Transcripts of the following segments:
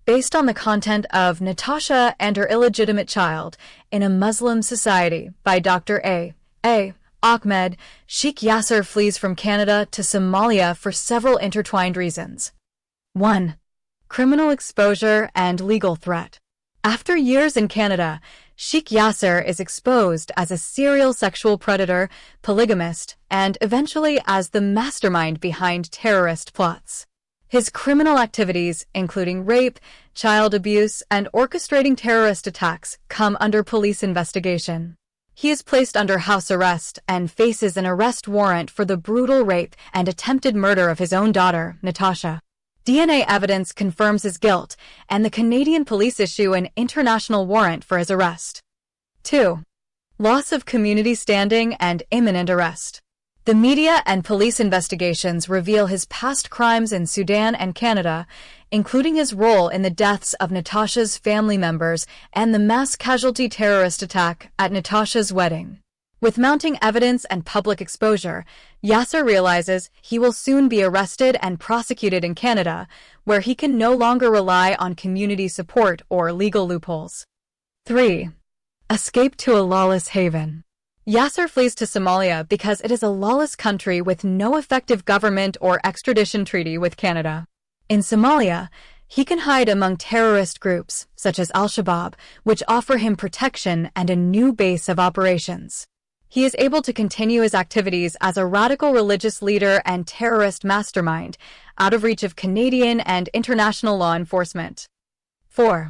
based on the content of Natasha and Her Illegitimate Child in a Muslim Society by Dr. A. Ahmed. Sheikh Yasser flees from Canada to Somalia for several intertwined reasons. 1. Criminal exposure and legal threat. After years in Canada, Sheikh Yasser is exposed as a serial sexual predator, polygamist, and eventually as the mastermind behind terrorist plots. His criminal activities, including rape, child abuse, and orchestrating terrorist attacks, come under police investigation. He is placed under house arrest and faces an arrest warrant for the brutal rape and attempted murder of his own daughter, Natasha. DNA evidence confirms his guilt, and the Canadian police issue an international warrant for his arrest. 2. Loss of community standing and imminent arrest. The media and police investigations reveal his past crimes in Sudan and Canada, including his role in the deaths of Natasha's family members and the mass casualty terrorist attack at Natasha's wedding. With mounting evidence and public exposure, Yasser realizes he will soon be arrested and prosecuted in Canada, where he can no longer rely on community support or legal loopholes. 3. Escape to a lawless haven. Yasser flees to Somalia because it is a lawless country with no effective government or extradition treaty with Canada. In Somalia, he can hide among terrorist groups, such as Al-Shabaab, which offer him protection and a new base of operations. He is able to continue his activities as a radical religious leader and terrorist mastermind, out of reach of Canadian and international law enforcement. 4.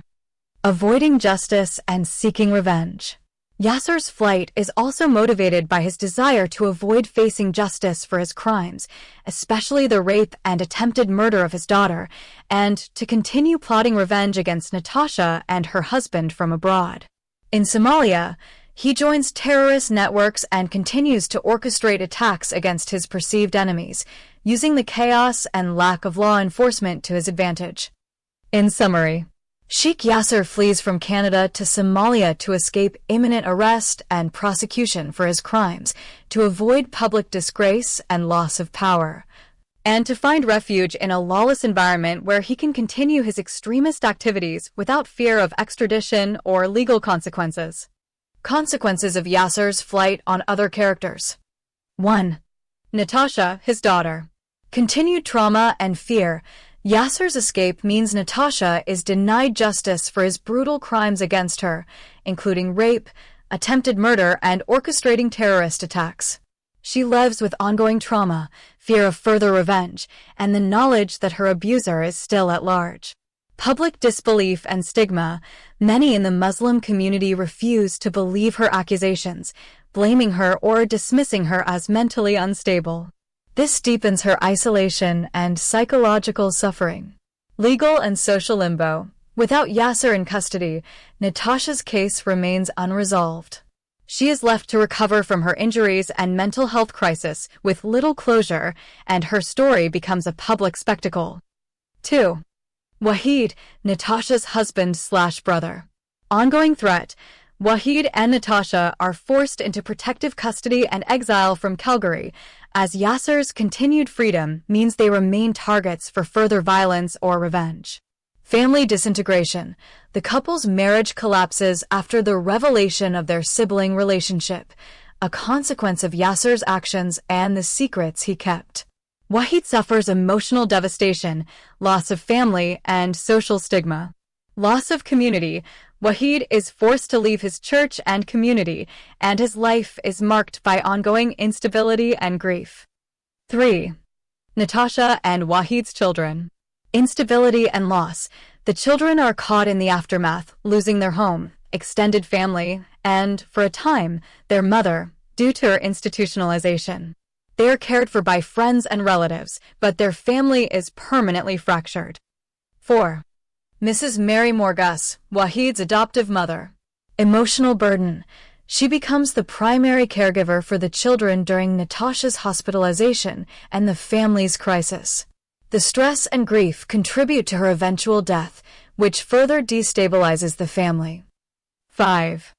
Avoiding justice and seeking revenge. Yasser's flight is also motivated by his desire to avoid facing justice for his crimes, especially the rape and attempted murder of his daughter, and to continue plotting revenge against Natasha and her husband from abroad. In Somalia, he joins terrorist networks and continues to orchestrate attacks against his perceived enemies, using the chaos and lack of law enforcement to his advantage. In summary, Sheikh Yasser flees from Canada to Somalia to escape imminent arrest and prosecution for his crimes, to avoid public disgrace and loss of power, and to find refuge in a lawless environment where he can continue his extremist activities without fear of extradition or legal consequences. Consequences of Yasser's flight on other characters. 1. Natasha, his daughter. Continued trauma and fear. Yasser's escape means Natasha is denied justice for his brutal crimes against her, including rape, attempted murder, and orchestrating terrorist attacks. She lives with ongoing trauma, fear of further revenge, and the knowledge that her abuser is still at large. Public disbelief and stigma. Many in the Muslim community refuse to believe her accusations, blaming her or dismissing her as mentally unstable. This deepens her isolation and psychological suffering. Legal and social limbo. Without Yasser in custody, Natasha's case remains unresolved. She is left to recover from her injuries and mental health crisis with little closure, and her story becomes a public spectacle. 2. Wahid, Natasha's husband/brother. Ongoing threat. Wahid and Natasha are forced into protective custody and exile from Calgary, as Yasser's continued freedom means they remain targets for further violence or revenge. Family disintegration. The couple's marriage collapses after the revelation of their sibling relationship, a consequence of Yasser's actions and the secrets he kept. Wahid suffers emotional devastation, loss of family, and social stigma. Loss of community. Wahid is forced to leave his church and community, and his life is marked by ongoing instability and grief. 3. Natasha and Wahid's children. Instability and loss. The children are caught in the aftermath, losing their home, extended family, and, for a time, their mother, due to her institutionalization. They are cared for by friends and relatives, but their family is permanently fractured. 4. Mrs. Mary Morgus, Wahid's adoptive mother. Emotional burden. She becomes the primary caregiver for the children during Natasha's hospitalization and the family's crisis. The stress and grief contribute to her eventual death, which further destabilizes the family. 5.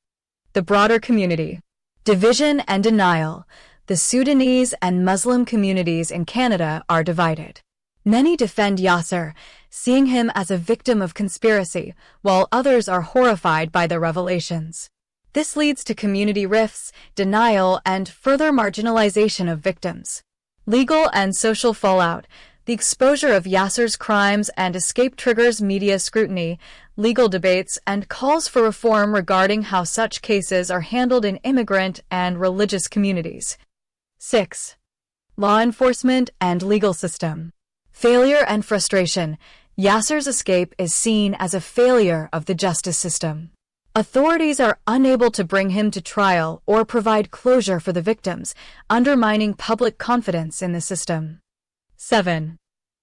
The broader community. Division and denial. The Sudanese and Muslim communities in Canada are divided. Many defend Yasser, seeing him as a victim of conspiracy, while others are horrified by the revelations. This leads to community rifts, denial, and further marginalization of victims. Legal and social fallout. The exposure of Yasser's crimes and escape triggers media scrutiny, legal debates, and calls for reform regarding how such cases are handled in immigrant and religious communities. 6. Law enforcement and legal system. Failure and frustration. Yasser's escape is seen as a failure of the justice system. Authorities are unable to bring him to trial or provide closure for the victims, undermining public confidence in the system. 7.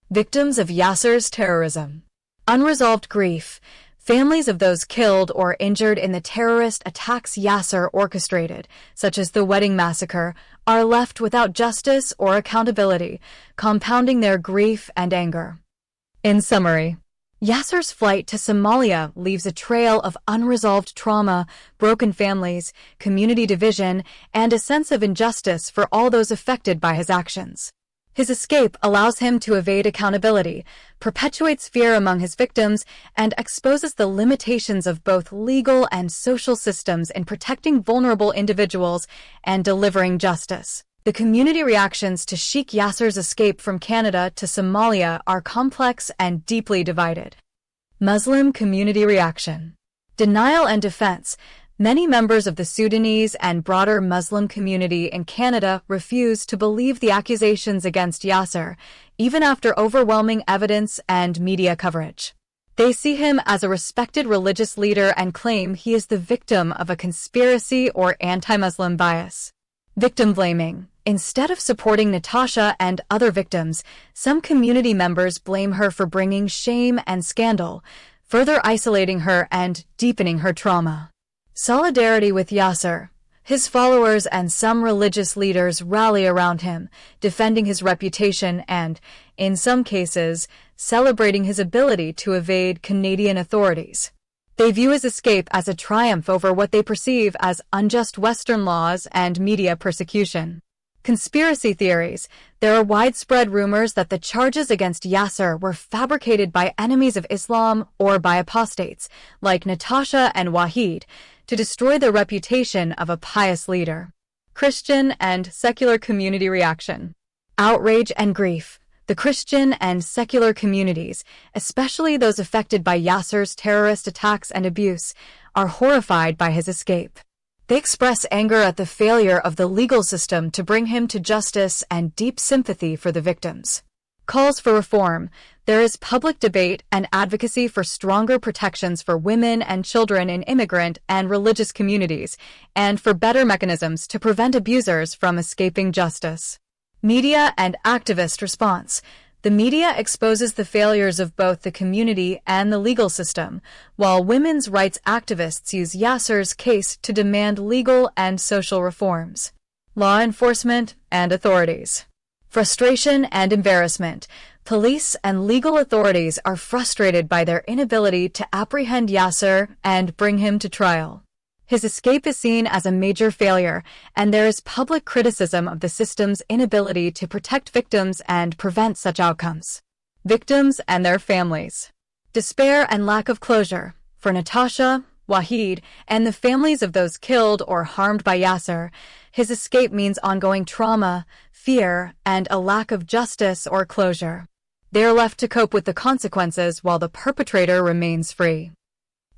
Victims of Yasser's terrorism. Unresolved grief. Families of those killed or injured in the terrorist attacks Yasser orchestrated, such as the wedding massacre, are left without justice or accountability, compounding their grief and anger. In summary, Yasser's flight to Somalia leaves a trail of unresolved trauma, broken families, community division, and a sense of injustice for all those affected by his actions. His escape allows him to evade accountability, perpetuates fear among his victims, and exposes the limitations of both legal and social systems in protecting vulnerable individuals and delivering justice. The community reactions to Sheikh Yasser's escape from Canada to Somalia are complex and deeply divided. Muslim community reaction. Denial and defense. Many members of the Sudanese and broader Muslim community in Canada refuse to believe the accusations against Yasser, even after overwhelming evidence and media coverage. They see him as a respected religious leader and claim he is the victim of a conspiracy or anti-Muslim bias. Victim blaming. Instead of supporting Natasha and other victims, some community members blame her for bringing shame and scandal, further isolating her and deepening her trauma. Solidarity with Yasser. His followers and some religious leaders rally around him, defending his reputation and, in some cases, celebrating his ability to evade Canadian authorities. They view his escape as a triumph over what they perceive as unjust Western laws and media persecution. Conspiracy theories. There are widespread rumors that the charges against Yasser were fabricated by enemies of Islam or by apostates, like Natasha and Wahid, to destroy the reputation of a pious leader. Christian and secular community reaction. Outrage and grief. The Christian and secular communities, especially those affected by Yasser's terrorist attacks and abuse, are horrified by his escape. They express anger at the failure of the legal system to bring him to justice and deep sympathy for the victims. Calls for reform. There is public debate and advocacy for stronger protections for women and children in immigrant and religious communities, and for better mechanisms to prevent abusers from escaping justice. Media and activist response. The media exposes the failures of both the community and the legal system, while women's rights activists use Yasser's case to demand legal and social reforms. Law enforcement and authorities. Frustration and embarrassment. Police and legal authorities are frustrated by their inability to apprehend Yasser and bring him to trial. His escape is seen as a major failure, and there is public criticism of the system's inability to protect victims and prevent such outcomes. Victims and their families. Despair and lack of closure. For Natasha, Wahid, and the families of those killed or harmed by Yasser, his escape means ongoing trauma, fear, and a lack of justice or closure. They are left to cope with the consequences while the perpetrator remains free.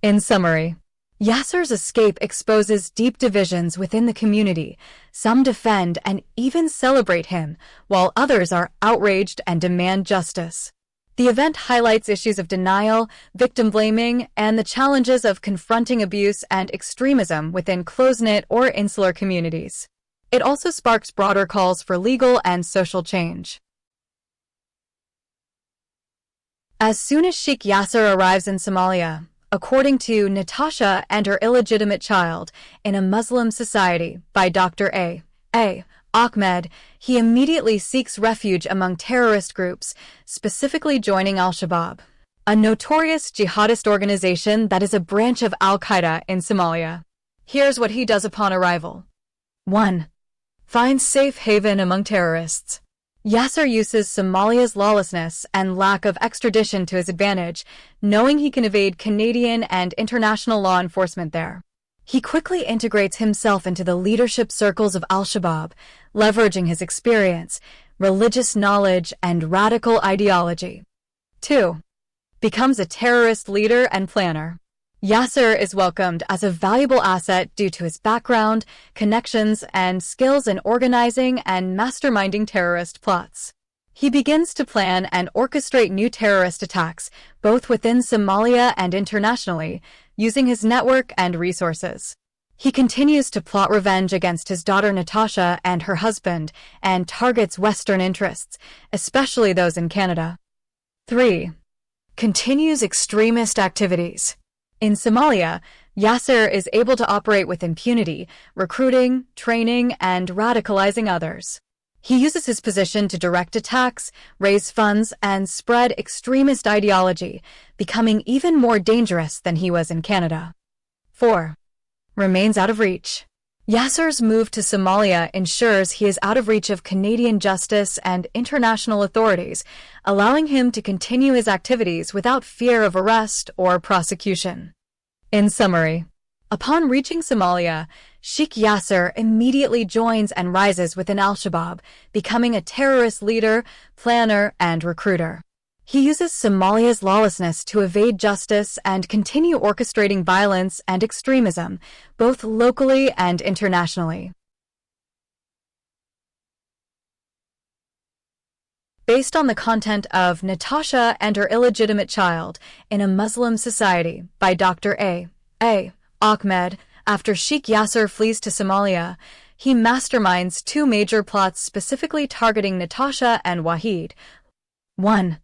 In summary, Yasser's escape exposes deep divisions within the community. Some defend and even celebrate him, while others are outraged and demand justice. The event highlights issues of denial, victim blaming, and the challenges of confronting abuse and extremism within close-knit or insular communities. It also sparks broader calls for legal and social change. As soon as Sheikh Yasser arrives in Somalia, according to Natasha and Her Illegitimate Child in a Muslim Society by Dr. A. Ahmed, he immediately seeks refuge among terrorist groups, specifically joining Al-Shabaab, a notorious jihadist organization that is a branch of Al-Qaeda in Somalia. Here's what he does upon arrival. 1. Finds safe haven among terrorists. Yasser uses Somalia's lawlessness and lack of extradition to his advantage, knowing he can evade Canadian and international law enforcement there. He quickly integrates himself into the leadership circles of Al-Shabaab, leveraging his experience, religious knowledge, and radical ideology. 2. Becomes a terrorist leader and planner. Yasser is welcomed as a valuable asset due to his background, connections, and skills in organizing and masterminding terrorist plots. He begins to plan and orchestrate new terrorist attacks, both within Somalia and internationally, using his network and resources. He continues to plot revenge against his daughter Natasha and her husband, and targets Western interests, especially those in Canada. 3. Continues extremist activities. In Somalia, Yasser is able to operate with impunity, recruiting, training, and radicalizing others. He uses his position to direct attacks, raise funds, and spread extremist ideology, becoming even more dangerous than he was in Canada. 4. Remains out of reach. Yasser's move to Somalia ensures he is out of reach of Canadian justice and international authorities, allowing him to continue his activities without fear of arrest or prosecution. In summary, upon reaching Somalia, Sheikh Yasser immediately joins and rises within Al-Shabaab, becoming a terrorist leader, planner, and recruiter. He uses Somalia's lawlessness to evade justice and continue orchestrating violence and extremism, both locally and internationally. Based on the content of Natasha and Her Illegitimate Child in a Muslim Society by Dr. A. Ahmed, after Sheikh Yasser flees to Somalia, he masterminds two major plots specifically targeting Natasha and Wahid. 1.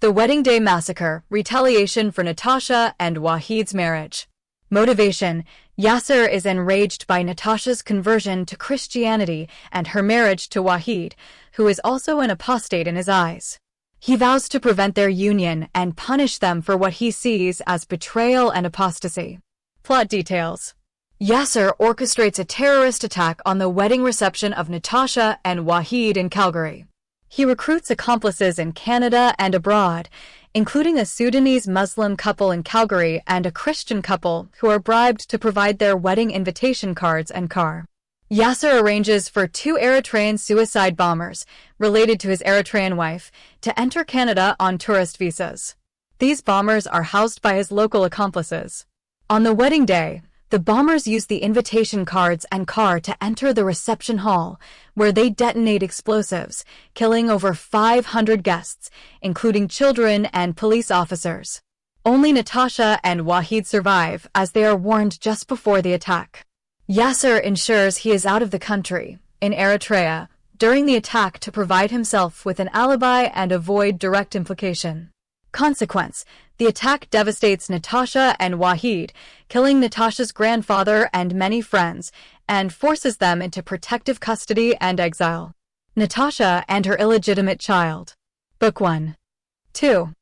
The Wedding Day Massacre, retaliation for Natasha and Wahid's marriage. Motivation: Yasser is enraged by Natasha's conversion to Christianity and her marriage to Wahid, who is also an apostate in his eyes. He vows to prevent their union and punish them for what he sees as betrayal and apostasy. Plot details: Yasser orchestrates a terrorist attack on the wedding reception of Natasha and Wahid in Calgary. He recruits accomplices in Canada and abroad, including a Sudanese Muslim couple in Calgary and a Christian couple who are bribed to provide their wedding invitation cards and car. Yasser arranges for two Eritrean suicide bombers, related to his Eritrean wife, to enter Canada on tourist visas. These bombers are housed by his local accomplices. On the wedding day, the bombers use the invitation cards and car to enter the reception hall, where they detonate explosives, killing over 500 guests, including children and police officers. Only Natasha and Wahid survive, as they are warned just before the attack. Yasser ensures he is out of the country, in Eritrea, during the attack to provide himself with an alibi and avoid direct implication. Consequence: the attack devastates Natasha and Wahid, killing Natasha's grandfather and many friends, and forces them into protective custody and exile. Natasha and Her Illegitimate Child. Book 1. 2.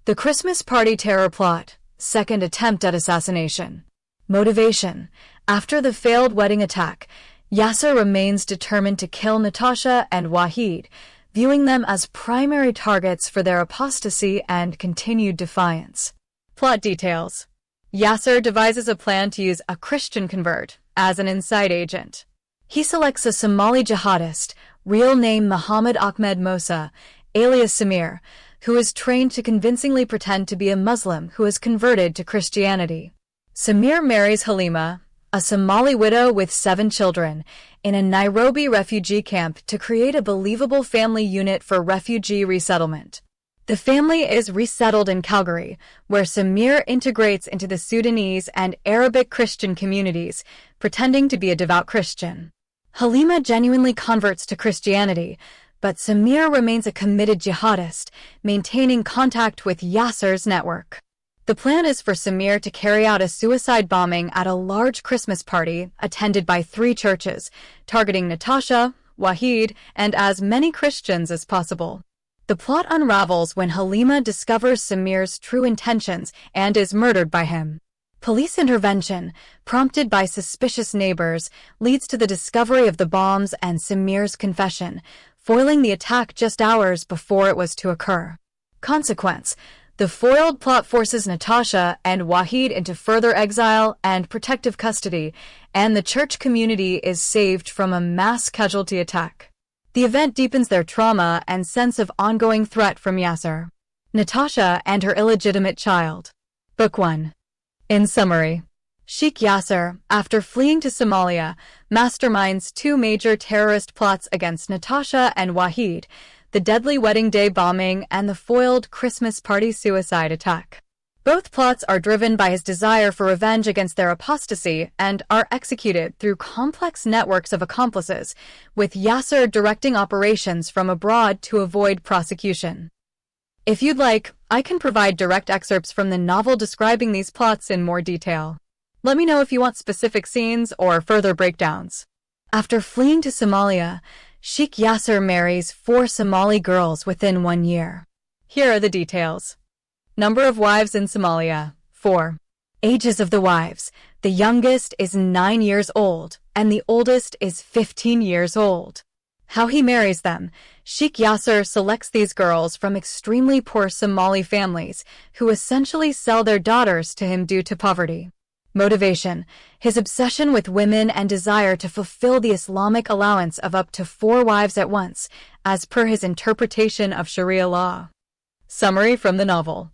The Christmas Party Terror Plot, Second Attempt at Assassination. Motivation: after the failed wedding attack, Yasser remains determined to kill Natasha and Wahid, viewing them as primary targets for their apostasy and continued defiance. Plot details: Yasser devises a plan to use a Christian convert as an inside agent. He selects a Somali jihadist, real name Muhammad Ahmed Mosa, alias Samir, who is trained to convincingly pretend to be a Muslim who has converted to Christianity. Samir marries Halima, a Somali widow with 7 children, in a Nairobi refugee camp to create a believable family unit for refugee resettlement. The family is resettled in Calgary, where Samir integrates into the Sudanese and Arabic Christian communities, pretending to be a devout Christian. Halima genuinely converts to Christianity, but Samir remains a committed jihadist, maintaining contact with Yasser's network. The plan is for Samir to carry out a suicide bombing at a large Christmas party attended by 3 churches, targeting Natasha, Wahid, and as many Christians as possible. The plot unravels when Halima discovers Samir's true intentions and is murdered by him. Police intervention, prompted by suspicious neighbors, leads to the discovery of the bombs and Samir's confession, foiling the attack just hours before it was to occur. Consequence: the foiled plot forces Natasha and Wahid into further exile and protective custody, and the church community is saved from a mass casualty attack. The event deepens their trauma and sense of ongoing threat from Yasser. Natasha and her illegitimate child. Book 1. In summary, Sheikh Yasser, after fleeing to Somalia, masterminds two major terrorist plots against Natasha and Wahid: the deadly wedding day bombing and the foiled Christmas party suicide attack. Both plots are driven by his desire for revenge against their apostasy and are executed through complex networks of accomplices, with Yasser directing operations from abroad to avoid prosecution. If you'd like, I can provide direct excerpts from the novel describing these plots in more detail. Let me know if you want specific scenes or further breakdowns. After fleeing to Somalia, Sheikh Yasser marries 4 Somali girls within 1 year. Here are the details. Number of wives in Somalia: 4. Ages of the wives: the youngest is 9 years old, and the oldest is 15 years old. How he marries them: Sheikh Yasser selects these girls from extremely poor Somali families who essentially sell their daughters to him due to poverty. Motivation: his obsession with women and desire to fulfill the Islamic allowance of up to 4 wives at once, as per his interpretation of Sharia law. Summary from the novel.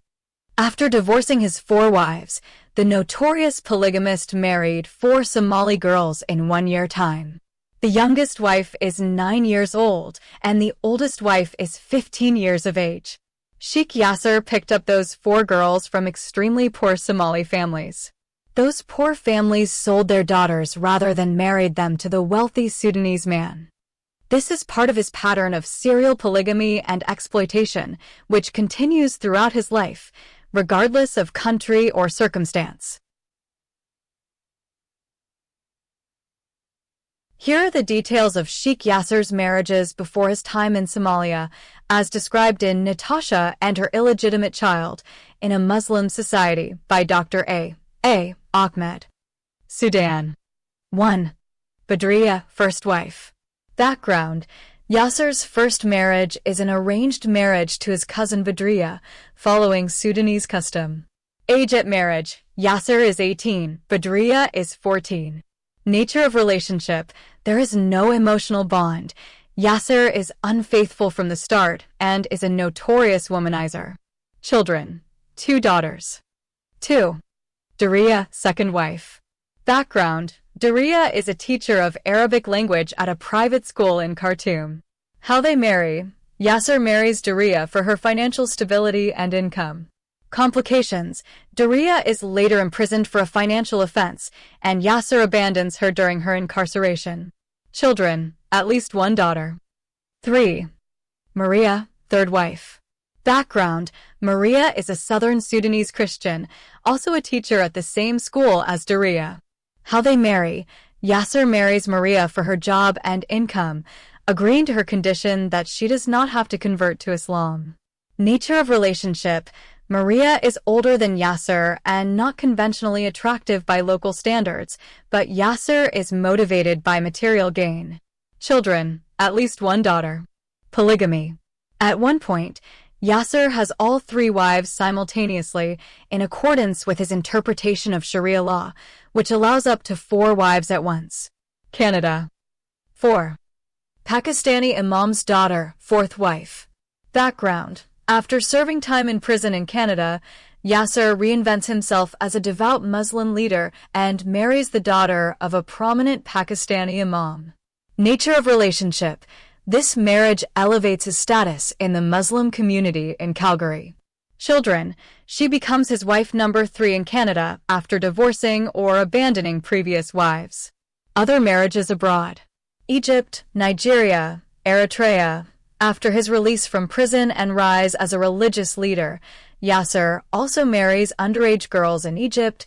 After divorcing his 4 wives, the notorious polygamist married 4 Somali girls in 1 year time. The youngest wife is 9 years old, and the oldest wife is 15 years of age. Sheikh Yasser picked up those 4 girls from extremely poor Somali families. Those poor families sold their daughters rather than married them to the wealthy Sudanese man. This is part of his pattern of serial polygamy and exploitation, which continues throughout his life, regardless of country or circumstance. Here are the details of Sheikh Yasser's marriages before his time in Somalia, as described in Natasha and Her Illegitimate Child in a Muslim Society by Dr. A. Ahmed. Sudan. 1. Badriya, first wife. Background: Yasser's first marriage is an arranged marriage to his cousin Badriya, following Sudanese custom. Age at marriage: Yasser is 18, Badriya is 14. Nature of relationship: there is no emotional bond. Yasser is unfaithful from the start and is a notorious womanizer. Children: 2 daughters. 2. Dariya, second wife. Background: Dariya is a teacher of Arabic language at a private school in Khartoum. How they marry: Yasser marries Dariya for her financial stability and income. Complications: Dariya is later imprisoned for a financial offense, and Yasser abandons her during her incarceration. Children: at least 1 daughter. 3. Maria, third wife. Background: Maria is a southern Sudanese Christian, also a teacher at the same school as Dariya. How they marry: Yasser marries Maria for her job and income, agreeing to her condition that she does not have to convert to Islam. Nature of relationship: Maria is older than Yasser and not conventionally attractive by local standards, but Yasser is motivated by material gain. Children: at least 1 daughter. Polygamy: at one point, Yasser has all 3 wives simultaneously in accordance with his interpretation of Sharia law, which allows up to 4 wives at once. Canada. 4. Pakistani Imam's daughter, fourth wife. Background: after serving time in prison in Canada, Yasser reinvents himself as a devout Muslim leader and marries the daughter of a prominent Pakistani Imam. Nature of relationship: this marriage elevates his status in the Muslim community in Calgary. Children: she becomes his wife number 3 in Canada after divorcing or abandoning previous wives. Other marriages abroad: Egypt, Nigeria, Eritrea. After his release from prison and rise as a religious leader, Yasser also marries underage girls in Egypt,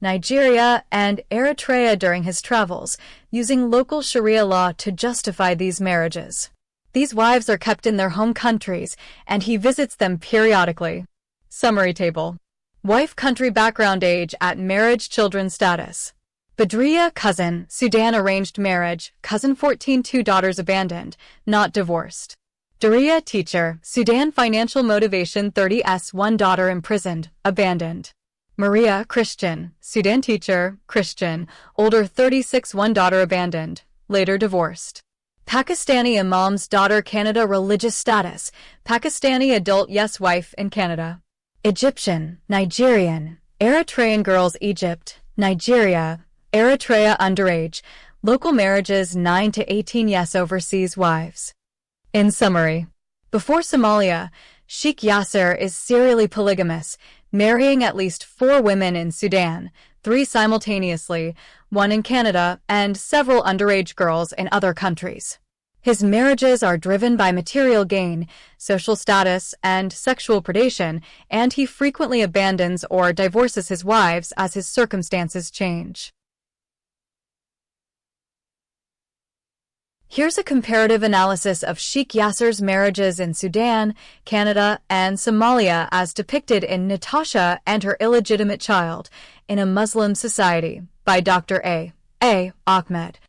Nigeria, and Eritrea during his travels, using local Sharia law to justify these marriages. These wives are kept in their home countries, and he visits them periodically. Summary table. Wife, country, background, age at marriage, children status. Badriya, cousin, Sudan, arranged marriage, cousin 14, 2 daughters abandoned, not divorced. Daria, teacher, Sudan, financial motivation, 30s, one daughter imprisoned, abandoned. Maria, Christian, Sudan, teacher, Christian, older, 36, one daughter abandoned, later divorced. Pakistani imam's daughter, Canada, religious status, Pakistani adult, yes, wife in Canada. Egyptian, Nigerian, Eritrean girls, Egypt, Nigeria, Eritrea, underage, local marriages 9 to 18, yes, overseas wives. In summary, before Somalia, Sheikh Yasser is serially polygamous, marrying at least 4 women in Sudan, 3 simultaneously, 1 in Canada, and several underage girls in other countries. His marriages are driven by material gain, social status, and sexual predation, and he frequently abandons or divorces his wives as his circumstances change. Here's a comparative analysis of Sheikh Yasser's marriages in Sudan, Canada, and Somalia as depicted in Natasha and Her Illegitimate Child in a Muslim Society by Dr. A. Ahmed.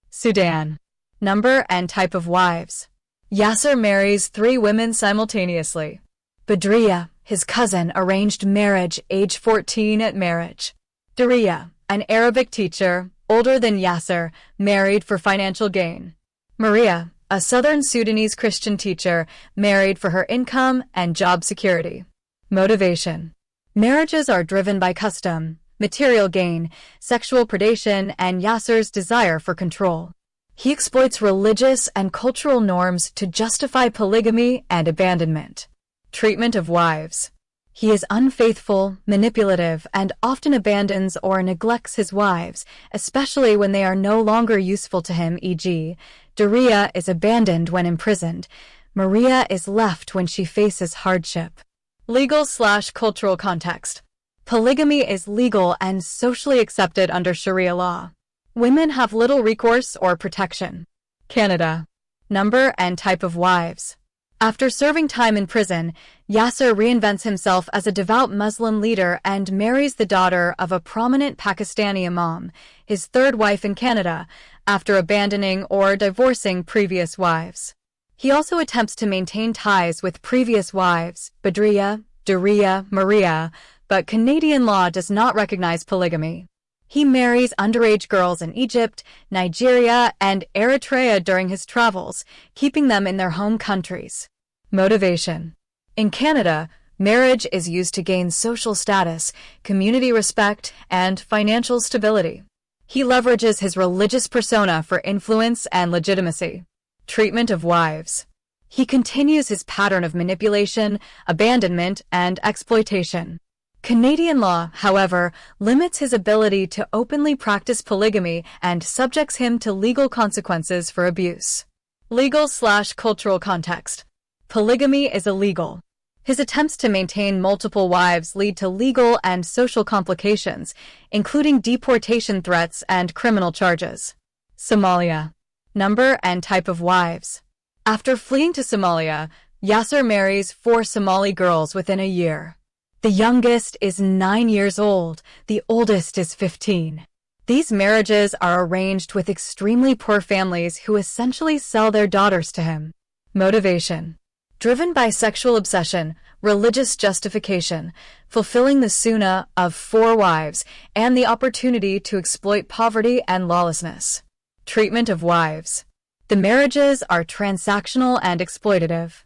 Sudan. Number and type of wives. Yasser marries 3 women simultaneously. Badriya, his cousin, arranged marriage, age 14 at marriage. Daria, an Arabic teacher, older than Yasser, married for financial gain. Maria, a southern Sudanese Christian teacher, married for her income and job security. Motivation. Marriages are driven by custom, material gain, sexual predation, and Yasser's desire for control. He exploits religious and cultural norms to justify polygamy and abandonment. Treatment of wives. He is unfaithful, manipulative, and often abandons or neglects his wives, especially when they are no longer useful to him, e.g., Daria is abandoned when imprisoned. Maria is left when she faces hardship. Legal/cultural context. Polygamy is legal and socially accepted under Sharia law. Women have little recourse or protection. Canada. Number and type of wives. After serving time in prison, Yasser reinvents himself as a devout Muslim leader and marries the daughter of a prominent Pakistani imam, his 3rd wife in Canada, after abandoning or divorcing previous wives. He also attempts to maintain ties with previous wives, Badriya, Daria, Maria, but Canadian law does not recognize polygamy. He marries underage girls in Egypt, Nigeria, and Eritrea during his travels, keeping them in their home countries. Motivation. In Canada, marriage is used to gain social status, community respect, and financial stability. He leverages his religious persona for influence and legitimacy. Treatment of wives. He continues his pattern of manipulation, abandonment, and exploitation. Canadian law, however, limits his ability to openly practice polygamy and subjects him to legal consequences for abuse. Legal/cultural context. Polygamy is illegal. His attempts to maintain multiple wives lead to legal and social complications, including deportation threats and criminal charges. Somalia. Number and type of wives. After fleeing to Somalia, Yasser marries 4 Somali girls within a year. The youngest is 9 years old, the oldest is 15. These marriages are arranged with extremely poor families who essentially sell their daughters to him. Motivation. Driven by sexual obsession, religious justification, fulfilling the sunnah of 4 wives, and the opportunity to exploit poverty and lawlessness. Treatment of wives. The marriages are transactional and exploitative.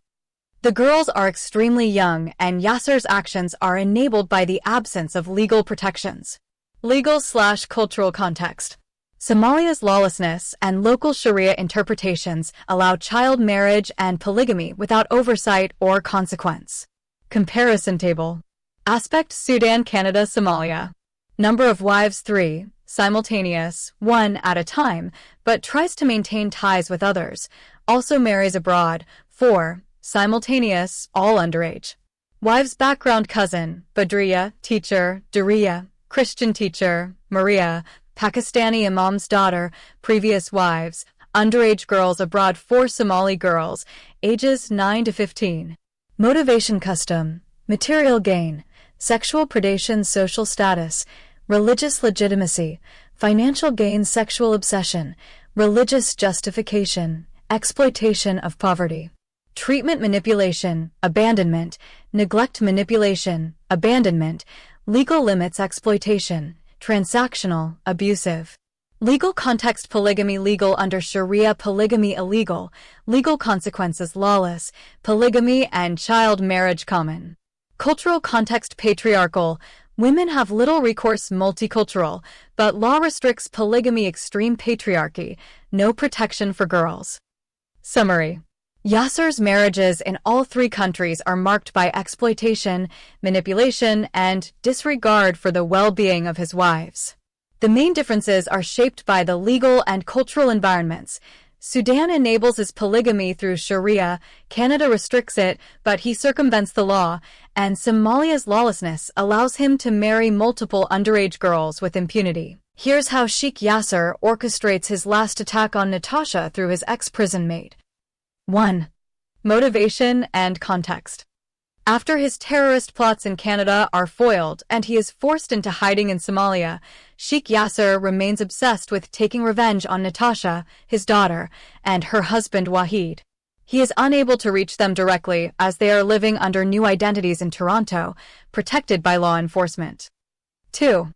The girls are extremely young, and Yasser's actions are enabled by the absence of legal protections. Legal/cultural context. Somalia's lawlessness and local Sharia interpretations allow child marriage and polygamy without oversight or consequence. Comparison table. Aspect Sudan, Canada, Somalia. Number of wives 3, simultaneous, 1 at a time, but tries to maintain ties with others, also marries abroad, 4, simultaneous, all underage. Wives background cousin, Badriya, teacher, Daria, Christian teacher, Maria, Pakistani imam's daughter, previous wives, underage girls abroad 4 Somali girls, ages 9 to 15. Motivation custom, material gain, sexual predation social status, religious legitimacy, financial gain sexual obsession, religious justification, exploitation of poverty. treatment manipulation, abandonment, neglect manipulation, abandonment, legal limits exploitation, transactional, abusive. Legal context polygamy legal under Sharia polygamy illegal, legal consequences lawless, polygamy and child marriage common. Cultural context patriarchal, women have little recourse multicultural, but law restricts polygamy extreme patriarchy, no protection for girls. Summary. Yasser's marriages in all three countries are marked by exploitation, manipulation, and disregard for the well-being of his wives. The main differences are shaped by the legal and cultural environments. Sudan enables his polygamy through Sharia, Canada restricts it, but he circumvents the law, and Somalia's lawlessness allows him to marry multiple underage girls with impunity. Here's how Sheikh Yasser orchestrates his last attack on Natasha through his ex-prison mate. 1. Motivation and context. After his terrorist plots in Canada are foiled and he is forced into hiding in Somalia, Sheikh Yasser remains obsessed with taking revenge on Natasha, his daughter, and her husband Wahid. He is unable to reach them directly as they are living under new identities in Toronto, protected by law enforcement. 2.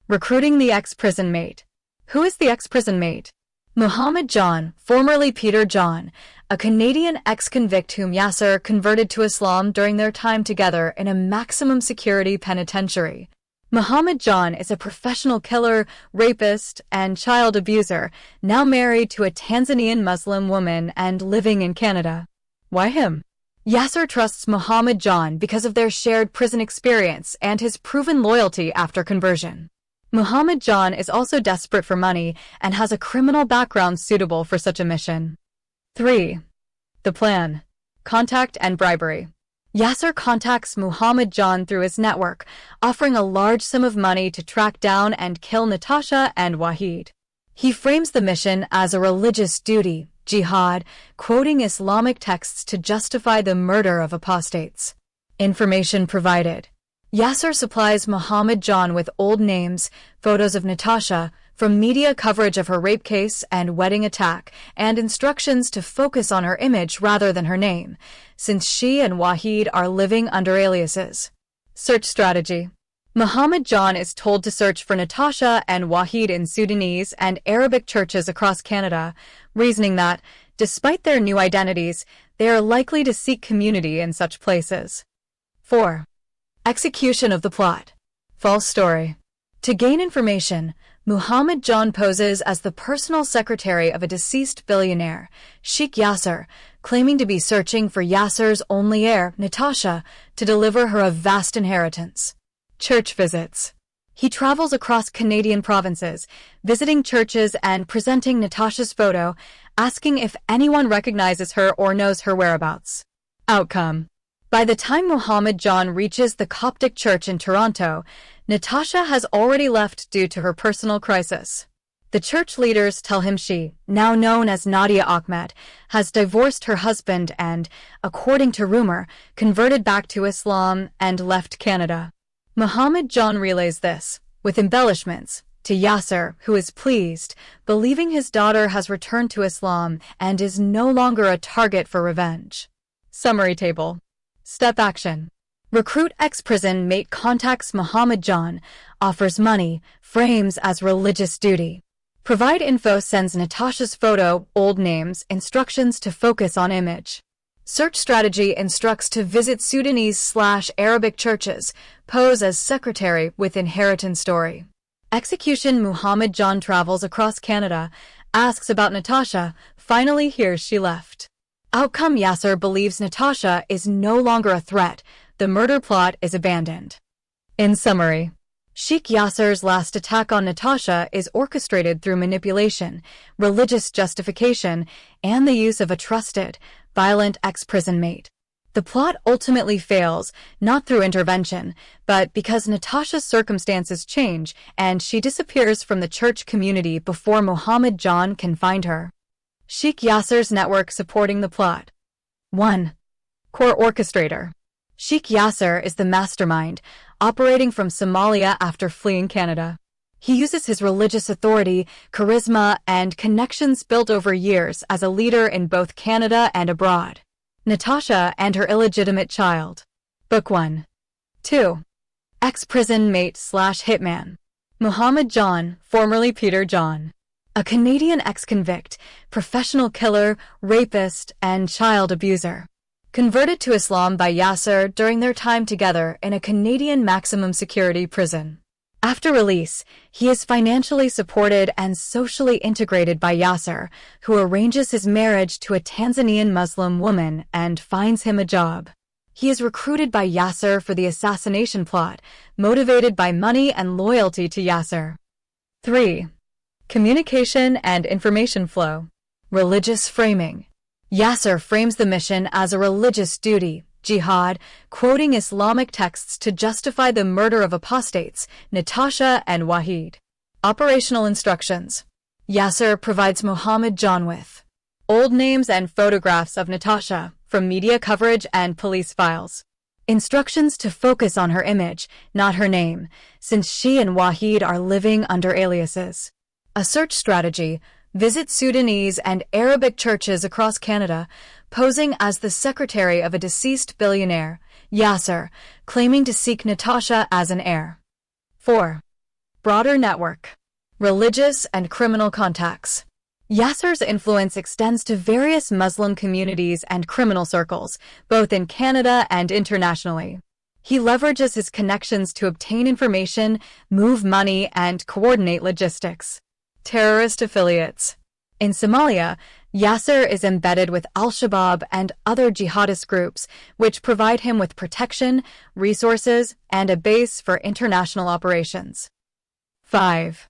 Recruiting the ex-prison mate. Who is the ex-prison mate? Muhammad John, formerly Peter John, a Canadian ex-convict whom Yasser converted to Islam during their time together in a maximum security penitentiary. Muhammad John is a professional killer, rapist, and child abuser, now married to a Tanzanian Muslim woman and living in Canada. Why him? Yasser trusts Muhammad John because of their shared prison experience and his proven loyalty after conversion. Muhammad John is also desperate for money and has a criminal background suitable for such a mission. 3. The plan. Contact and bribery. Yasser contacts Muhammad John through his network, offering a large sum of money to track down and kill Natasha and Wahid. He frames the mission as a religious duty, jihad, quoting Islamic texts to justify the murder of apostates. Information provided. Yasser supplies Muhammad John with old names, photos of Natasha, from media coverage of her rape case and wedding attack, and instructions to focus on her image rather than her name, since she and Wahid are living under aliases. Search strategy. Muhammad John is told to search for Natasha and Wahid in Sudanese and Arabic churches across Canada, reasoning that, despite their new identities, they are likely to seek community in such places. 4. Execution of the plot. False story. To gain information, Muhammad John poses as the personal secretary of a deceased billionaire, Sheikh Yasser, claiming to be searching for Yasser's only heir, Natasha, to deliver her a vast inheritance. Church visits. He travels across Canadian provinces, visiting churches and presenting Natasha's photo, asking if anyone recognizes her or knows her whereabouts. Outcome. By the time Muhammad John reaches the Coptic church in Toronto, Natasha has already left due to her personal crisis. The church leaders tell him she, now known as Nadia Ahmed, has divorced her husband and, according to rumor, converted back to Islam and left Canada. Muhammad John relays this, with embellishments, to Yasser, who is pleased, believing his daughter has returned to Islam and is no longer a target for revenge. Summary table. Step action. Recruit ex-prison mate contacts Muhammad John, offers money, frames as religious duty. Provide info sends Natasha's photo, old names, instructions to focus on image. Search strategy instructs to visit Sudanese/Arabic churches, pose as secretary with inheritance story. Execution. Muhammad John travels across Canada, asks about Natasha, finally hears she left. Outcome. Yasser believes Natasha is no longer a threat. The murder plot is abandoned. In summary, Sheikh Yasser's last attack on Natasha is orchestrated through manipulation, religious justification, and the use of a trusted, violent ex-prison mate. The plot ultimately fails, not through intervention, but because Natasha's circumstances change and she disappears from the church community before Muhammad John can find her. Sheikh Yasser's network supporting the plot. 1. Core orchestrator. Sheikh Yasser is the mastermind, operating from Somalia after fleeing Canada. He uses his religious authority, charisma, and connections built over years as a leader in both Canada and abroad. Natasha and Her Illegitimate Child. Book 1. 2. Ex-prison mate/hitman. Muhammad John, formerly Peter John. A Canadian ex-convict, professional killer, rapist, and child abuser. Converted to Islam by Yasser during their time together in a Canadian maximum security prison. After release, he is financially supported and socially integrated by Yasser, who arranges his marriage to a Tanzanian Muslim woman and finds him a job. He is recruited by Yasser for the assassination plot, motivated by money and loyalty to Yasser. 3. Communication and information flow. Religious framing. Yasser frames the mission as a religious duty, jihad, quoting Islamic texts to justify the murder of apostates, Natasha and Wahid. Operational instructions. Yasser provides Muhammad John with old names and photographs of Natasha from media coverage and police files. Instructions to focus on her image, not her name, since she and Wahid are living under aliases. A search strategy. Visit Sudanese and Arabic churches across Canada, posing as the secretary of a deceased billionaire, Yasser, claiming to seek Natasha as an heir. 4. Broader network. Religious and criminal contacts. Yasser's influence extends to various Muslim communities and criminal circles, both in Canada and internationally. He leverages his connections to obtain information, move money, and coordinate logistics. Terrorist affiliates. In Somalia, Yasser is embedded with Al-Shabaab and other jihadist groups, which provide him with protection, resources, and a base for international operations. 5.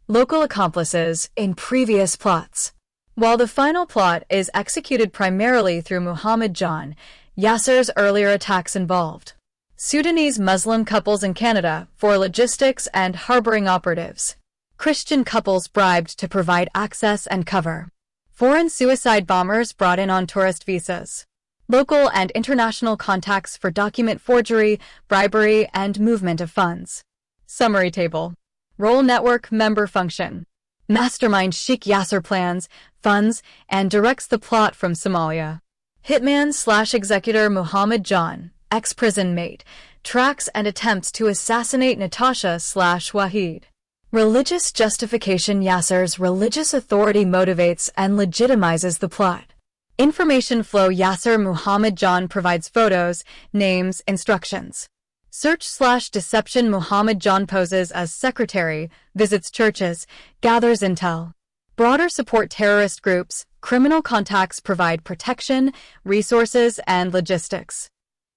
Local accomplices in previous plots. While the final plot is executed primarily through Muhammad John, Yasser's earlier attacks involved Sudanese Muslim couples in Canada for logistics and harboring operatives. Christian couples bribed to provide access and cover. Foreign suicide bombers brought in on tourist visas. Local and international contacts for document forgery, bribery, and movement of funds. Summary table. Role network member function. Mastermind Sheikh Yasser plans, funds, and directs the plot from Somalia. Hitman/executor Muhammad John, ex-prison mate, tracks and attempts to assassinate Natasha/Wahid. Religious justification. Yasser's religious authority motivates and legitimizes the plot. Information flow. Yasser Muhammad John provides photos, names, instructions. Search/deception. Muhammad John poses as secretary, visits churches, gathers intel. Broader support. Terrorist groups, criminal contacts provide protection, resources, and logistics.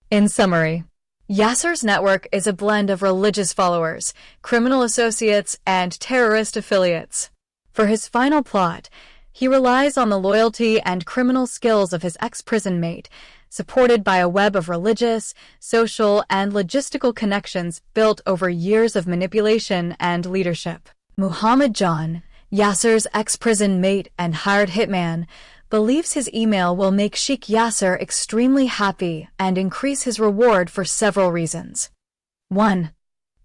In summary, Yasser's network is a blend of religious followers, criminal associates, and terrorist affiliates. For his final plot, he relies on the loyalty and criminal skills of his ex-prison mate, supported by a web of religious, social, and logistical connections built over years of manipulation and leadership. Muhammad John, Yasser's ex-prison mate and hired hitman, believes his email will make Sheikh Yasser extremely happy and increase his reward for several reasons. 1.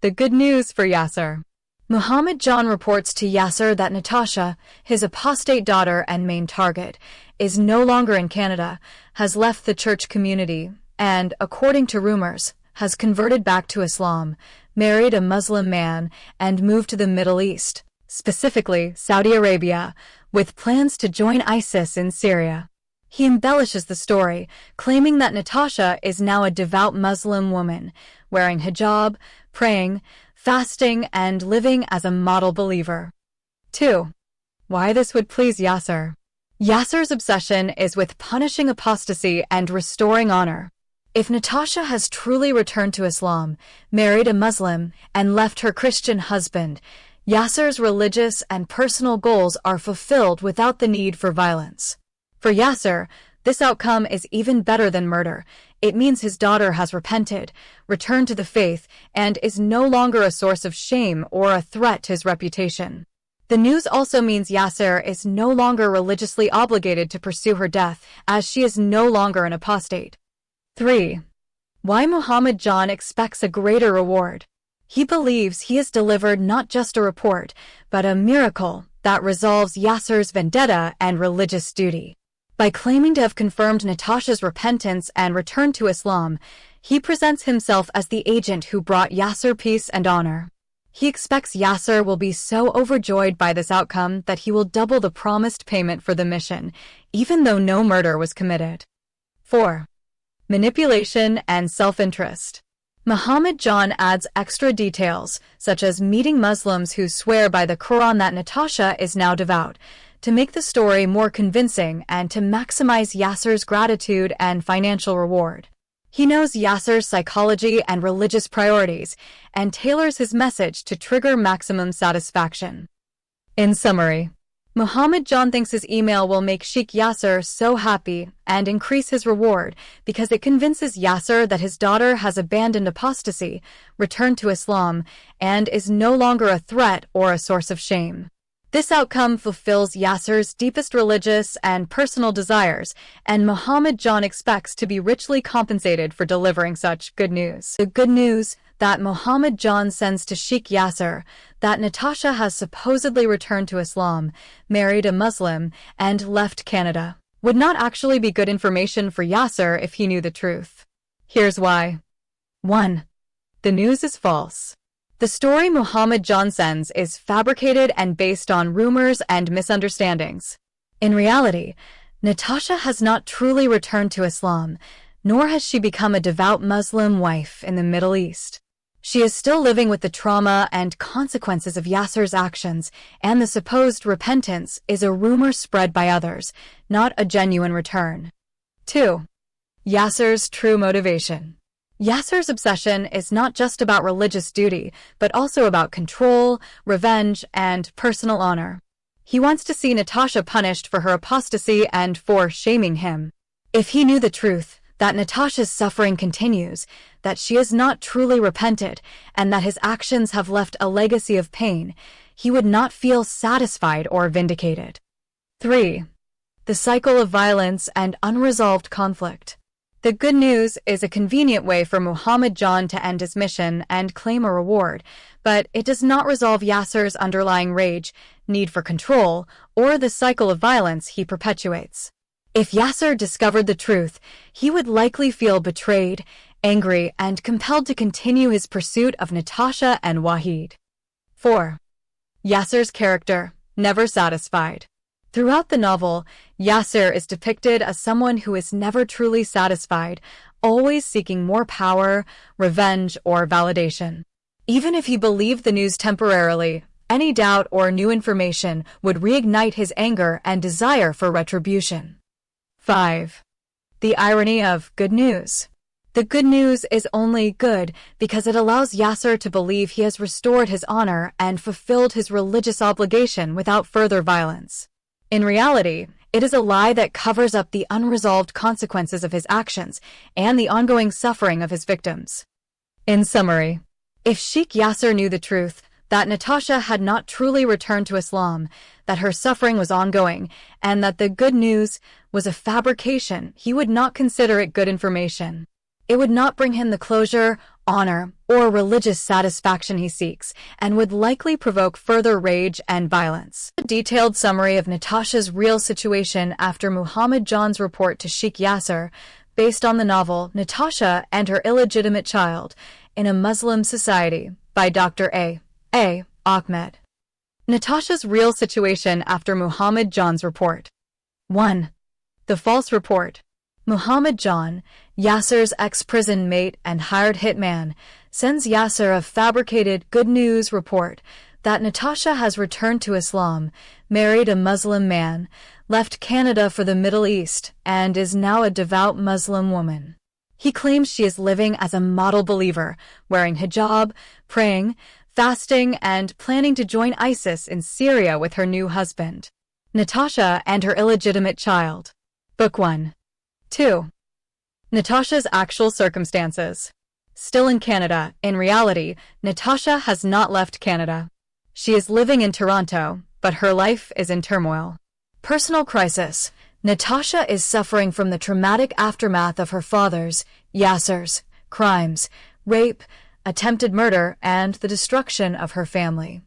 The good news for Yasser. Muhammad John reports to Yasser that Natasha, his apostate daughter and main target, is no longer in Canada, has left the church community, and, according to rumors, has converted back to Islam, married a Muslim man, and moved to the Middle East, specifically Saudi Arabia, with plans to join ISIS in Syria. He embellishes the story, claiming that Natasha is now a devout Muslim woman, wearing hijab, praying, fasting, and living as a model believer. 2. Why this would please Yasser. Yasser's obsession is with punishing apostasy and restoring honor. If Natasha has truly returned to Islam, married a Muslim, and left her Christian husband, Yasser's religious and personal goals are fulfilled without the need for violence. For Yasser, this outcome is even better than murder. It means his daughter has repented, returned to the faith, and is no longer a source of shame or a threat to his reputation. The news also means Yasser is no longer religiously obligated to pursue her death, as she is no longer an apostate. 3. Why Muhammad John expects a greater reward. He believes he has delivered not just a report, but a miracle that resolves Yasser's vendetta and religious duty. By claiming to have confirmed Natasha's repentance and return to Islam, he presents himself as the agent who brought Yasser peace and honor. He expects Yasser will be so overjoyed by this outcome that he will double the promised payment for the mission, even though no murder was committed. 4. Manipulation and self-interest. Muhammad John adds extra details, such as meeting Muslims who swear by the Quran that Natasha is now devout, to make the story more convincing and to maximize Yasser's gratitude and financial reward. He knows Yasser's psychology and religious priorities and tailors his message to trigger maximum satisfaction. In summary, Muhammad John thinks his email will make Sheikh Yasser so happy and increase his reward because it convinces Yasser that his daughter has abandoned apostasy, returned to Islam, and is no longer a threat or a source of shame. This outcome fulfills Yasser's deepest religious and personal desires, and Muhammad John expects to be richly compensated for delivering such good news. The good news that Muhammad John sends to Sheikh Yasser, that Natasha has supposedly returned to Islam, married a Muslim, and left Canada, would not actually be good information for Yasser if he knew the truth. Here's why. 1. The news is false. The story Muhammad John sends is fabricated and based on rumors and misunderstandings. In reality, Natasha has not truly returned to Islam, nor has she become a devout Muslim wife in the Middle East. She is still living with the trauma and consequences of Yasser's actions, and the supposed repentance is a rumor spread by others, not a genuine return. 2. Yasser's true motivation. Yasser's obsession is not just about religious duty, but also about control, revenge, and personal honor. He wants to see Natasha punished for her apostasy and for shaming him. If he knew the truth, that Natasha's suffering continues, that she has not truly repented, and that his actions have left a legacy of pain, he would not feel satisfied or vindicated. 3. The cycle of violence and unresolved conflict. The good news is a convenient way for Muhammad John to end his mission and claim a reward, but it does not resolve Yasser's underlying rage, need for control, or the cycle of violence he perpetuates. If Yasser discovered the truth, he would likely feel betrayed, angry, and compelled to continue his pursuit of Natasha and Wahid. 4. Yasser's character, never satisfied. Throughout the novel, Yasser is depicted as someone who is never truly satisfied, always seeking more power, revenge, or validation. Even if he believed the news temporarily, any doubt or new information would reignite his anger and desire for retribution. 5. The irony of good news. The good news is only good because it allows Yasser to believe he has restored his honor and fulfilled his religious obligation without further violence. In reality, it is a lie that covers up the unresolved consequences of his actions and the ongoing suffering of his victims. In summary, if Sheikh Yasser knew the truth, that Natasha had not truly returned to Islam, that her suffering was ongoing, and that the good news was a fabrication, he would not consider it good information. It would not bring him the closure, honor, or religious satisfaction he seeks, and would likely provoke further rage and violence. A detailed summary of Natasha's real situation after Muhammad John's report to Sheikh Yasser, based on the novel Natasha and Her Illegitimate Child in a Muslim Society by Dr. A. Ahmed. Natasha's real situation after Muhammad John's report. 1. The false report. Muhammad John, Yasser's ex-prison mate and hired hitman, sends Yasser a fabricated good news report that Natasha has returned to Islam, married a Muslim man, left Canada for the Middle East, and is now a devout Muslim woman. He claims she is living as a model believer, wearing hijab, praying, fasting, and planning to join ISIS in Syria with her new husband. Natasha and Her Illegitimate Child. Book 1. 2. Natasha's actual circumstances. Still in Canada, in reality, Natasha has not left Canada. She is living in Toronto, but her life is in turmoil. Personal crisis. Natasha is suffering from the traumatic aftermath of her father's, Yasser's, crimes, rape, attempted murder, and the destruction of her family.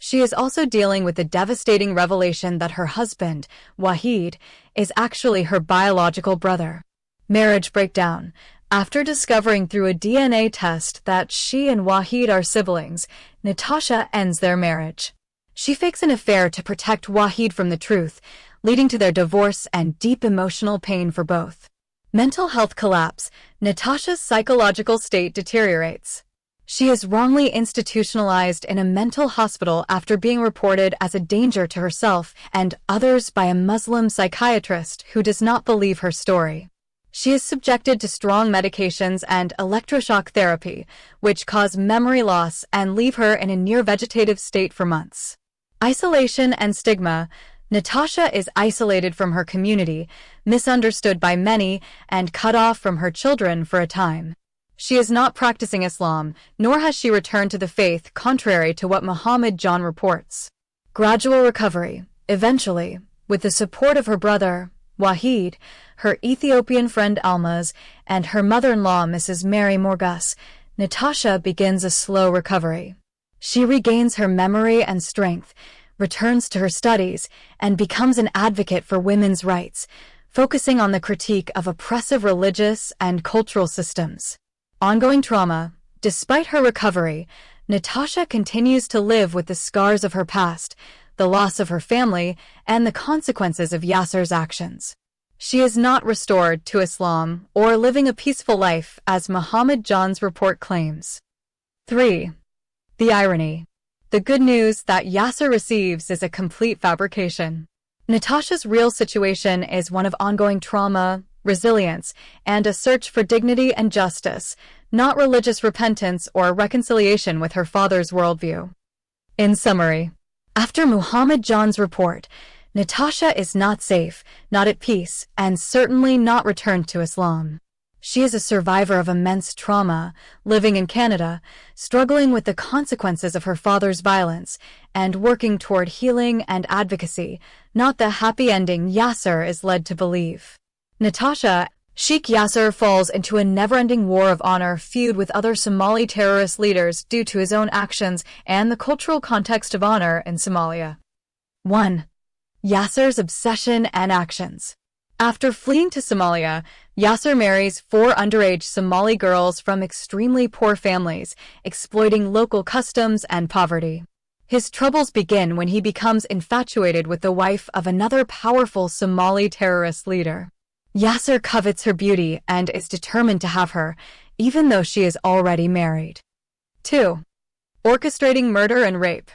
She is also dealing with the devastating revelation that her husband, Wahid, is actually her biological brother. Marriage breakdown. After discovering through a DNA test that she and Wahid are siblings, Natasha ends their marriage. She fakes an affair to protect Wahid from the truth, leading to their divorce and deep emotional pain for both. Mental health collapse. Natasha's psychological state deteriorates. She is wrongly institutionalized in a mental hospital after being reported as a danger to herself and others by a Muslim psychiatrist who does not believe her story. She is subjected to strong medications and electroshock therapy, which cause memory loss and leave her in a near-vegetative state for months. Isolation and stigma. Natasha is isolated from her community, misunderstood by many, and cut off from her children for a time. She is not practicing Islam, nor has she returned to the faith, contrary to what Muhammad John reports. Gradual recovery. Eventually, with the support of her brother, Wahid, her Ethiopian friend Almaz, and her mother-in-law Mrs. Mary Morgus, Natasha begins a slow recovery. She regains her memory and strength, returns to her studies, and becomes an advocate for women's rights, focusing on the critique of oppressive religious and cultural systems. Ongoing trauma. Despite her recovery, Natasha continues to live with the scars of her past, the loss of her family, and the consequences of Yasser's actions. She is not restored to Islam or living a peaceful life as Muhammad John's report claims. 3. The irony. The good news that Yasser receives is a complete fabrication. Natasha's real situation is one of ongoing trauma, resilience, and a search for dignity and justice, not religious repentance or reconciliation with her father's worldview. In summary, after Muhammad John's report, Natasha is not safe, not at peace, and certainly not returned to Islam. She is a survivor of immense trauma, living in Canada, struggling with the consequences of her father's violence, and working toward healing and advocacy, not the happy ending Yasser is led to believe. Natasha, Sheikh Yasser falls into a never-ending war of honor feud with other Somali terrorist leaders due to his own actions and the cultural context of honor in Somalia. 1. Yasser's obsession and actions. After fleeing to Somalia, Yasser marries 4 underage Somali girls from extremely poor families, exploiting local customs and poverty. His troubles begin when he becomes infatuated with the wife of another powerful Somali terrorist leader. Yasser covets her beauty and is determined to have her, even though she is already married. 2. Orchestrating murder and rape.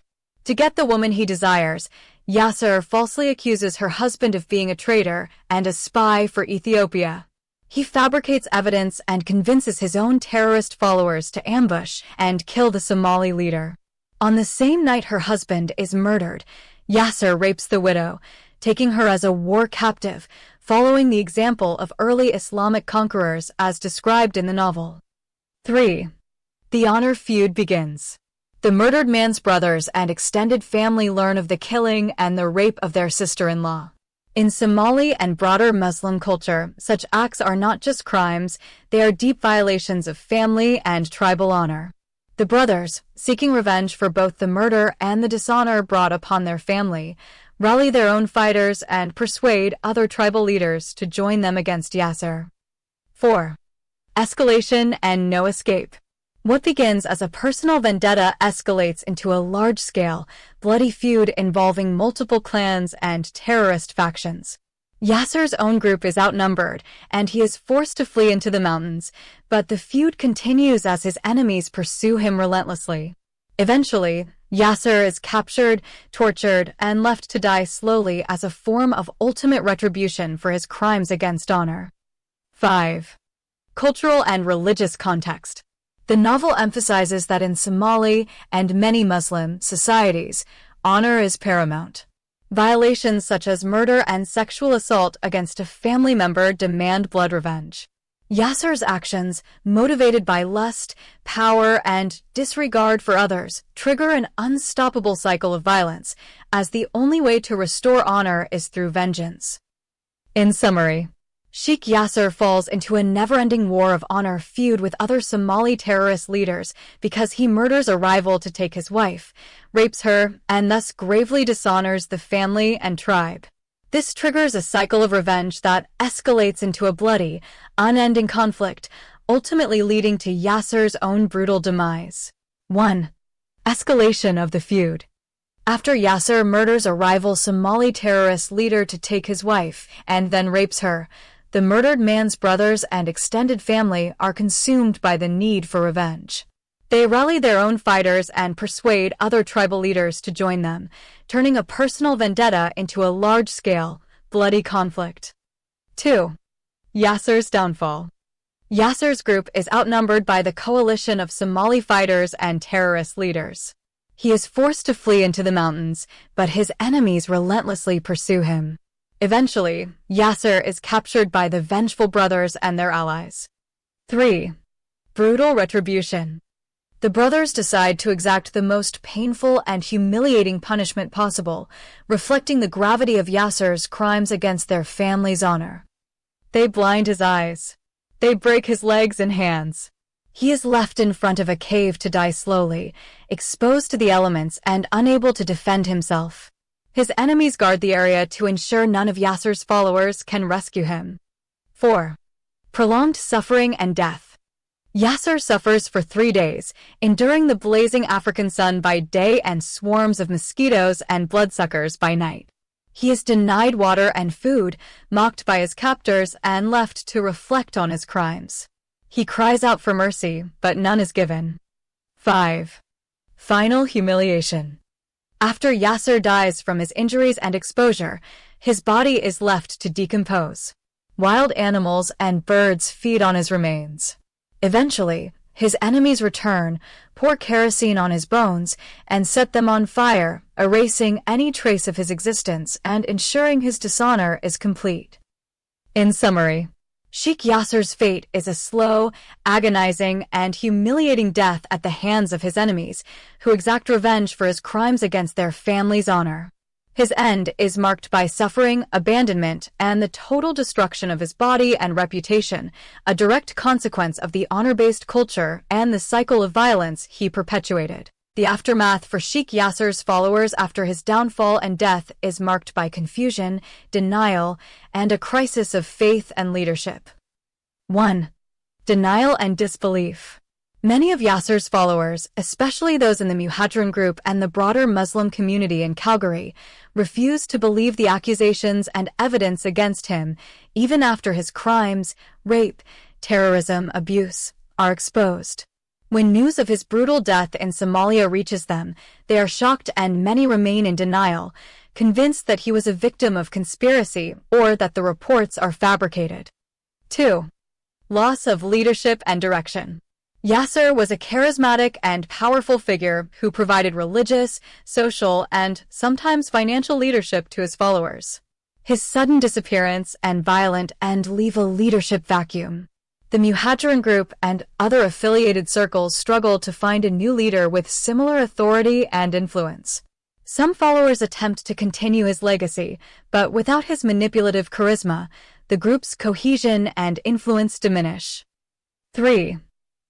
To get the woman he desires, Yasser falsely accuses her husband of being a traitor and a spy for Ethiopia. He fabricates evidence and convinces his own terrorist followers to ambush and kill the Somali leader. On the same night her husband is murdered, Yasser rapes the widow, taking her as a war captive, following the example of early Islamic conquerors as described in the novel. 3. The honor feud begins. The murdered man's brothers and extended family learn of the killing and the rape of their sister-in-law. In Somali and broader Muslim culture, such acts are not just crimes, they are deep violations of family and tribal honor. The brothers, seeking revenge for both the murder and the dishonor brought upon their family, rally their own fighters and persuade other tribal leaders to join them against Yasser. 4. Escalation and no escape. What begins as a personal vendetta escalates into a large-scale, bloody feud involving multiple clans and terrorist factions. Yasser's own group is outnumbered, and he is forced to flee into the mountains, but the feud continues as his enemies pursue him relentlessly. Eventually, Yasser is captured, tortured, and left to die slowly as a form of ultimate retribution for his crimes against honor. 5. Cultural and religious context. The novel emphasizes that in Somali and many Muslim societies, honor is paramount. Violations such as murder and sexual assault against a family member demand blood revenge. Yasser's actions, motivated by lust, power, and disregard for others, trigger an unstoppable cycle of violence, as the only way to restore honor is through vengeance. In summary, Sheikh Yasser falls into a never-ending war of honor feud with other Somali terrorist leaders because he murders a rival to take his wife, rapes her, and thus gravely dishonors the family and tribe. This triggers a cycle of revenge that escalates into a bloody, unending conflict, ultimately leading to Yasser's own brutal demise. 1. Escalation of the feud. After Yasser murders a rival Somali terrorist leader to take his wife and then rapes her, the murdered man's brothers and extended family are consumed by the need for revenge. They rally their own fighters and persuade other tribal leaders to join them, turning a personal vendetta into a large-scale, bloody conflict. 2. Yasser's downfall. Yasser's group is outnumbered by the coalition of Somali fighters and terrorist leaders. He is forced to flee into the mountains, but his enemies relentlessly pursue him. Eventually, Yasser is captured by the vengeful brothers and their allies. 3. Brutal retribution. The brothers decide to exact the most painful and humiliating punishment possible, reflecting the gravity of Yasser's crimes against their family's honor. They blind his eyes. They break his legs and hands. He is left in front of a cave to die slowly, exposed to the elements and unable to defend himself. His enemies guard the area to ensure none of Yasser's followers can rescue him. 4. Prolonged suffering and death. Yasser suffers for 3 days, enduring the blazing African sun by day and swarms of mosquitoes and bloodsuckers by night. He is denied water and food, mocked by his captors, and left to reflect on his crimes. He cries out for mercy, but none is given. 5. Final humiliation. After Yasser dies from his injuries and exposure, his body is left to decompose. Wild animals and birds feed on his remains. Eventually, his enemies return, pour kerosene on his bones, and set them on fire, erasing any trace of his existence and ensuring his dishonor is complete. In summary, Sheikh Yasser's fate is a slow, agonizing, and humiliating death at the hands of his enemies, who exact revenge for his crimes against their family's honor. His end is marked by suffering, abandonment, and the total destruction of his body and reputation, a direct consequence of the honor-based culture and the cycle of violence he perpetuated. The aftermath for Sheikh Yasser's followers after his downfall and death is marked by confusion, denial, and a crisis of faith and leadership. 1. Denial and disbelief. Many of Yasser's followers, especially those in the Muhajirin group and the broader Muslim community in Calgary, refuse to believe the accusations and evidence against him, even after his crimes, rape, terrorism, abuse, are exposed. When news of his brutal death in Somalia reaches them, they are shocked and many remain in denial, convinced that he was a victim of conspiracy or that the reports are fabricated. 2. Loss of leadership and direction. Yasser was a charismatic and powerful figure who provided religious, social, and sometimes financial leadership to his followers. His sudden disappearance and violent end leave a leadership vacuum. The Muhajirin group and other affiliated circles struggle to find a new leader with similar authority and influence. Some followers attempt to continue his legacy, but without his manipulative charisma, the group's cohesion and influence diminish. 3.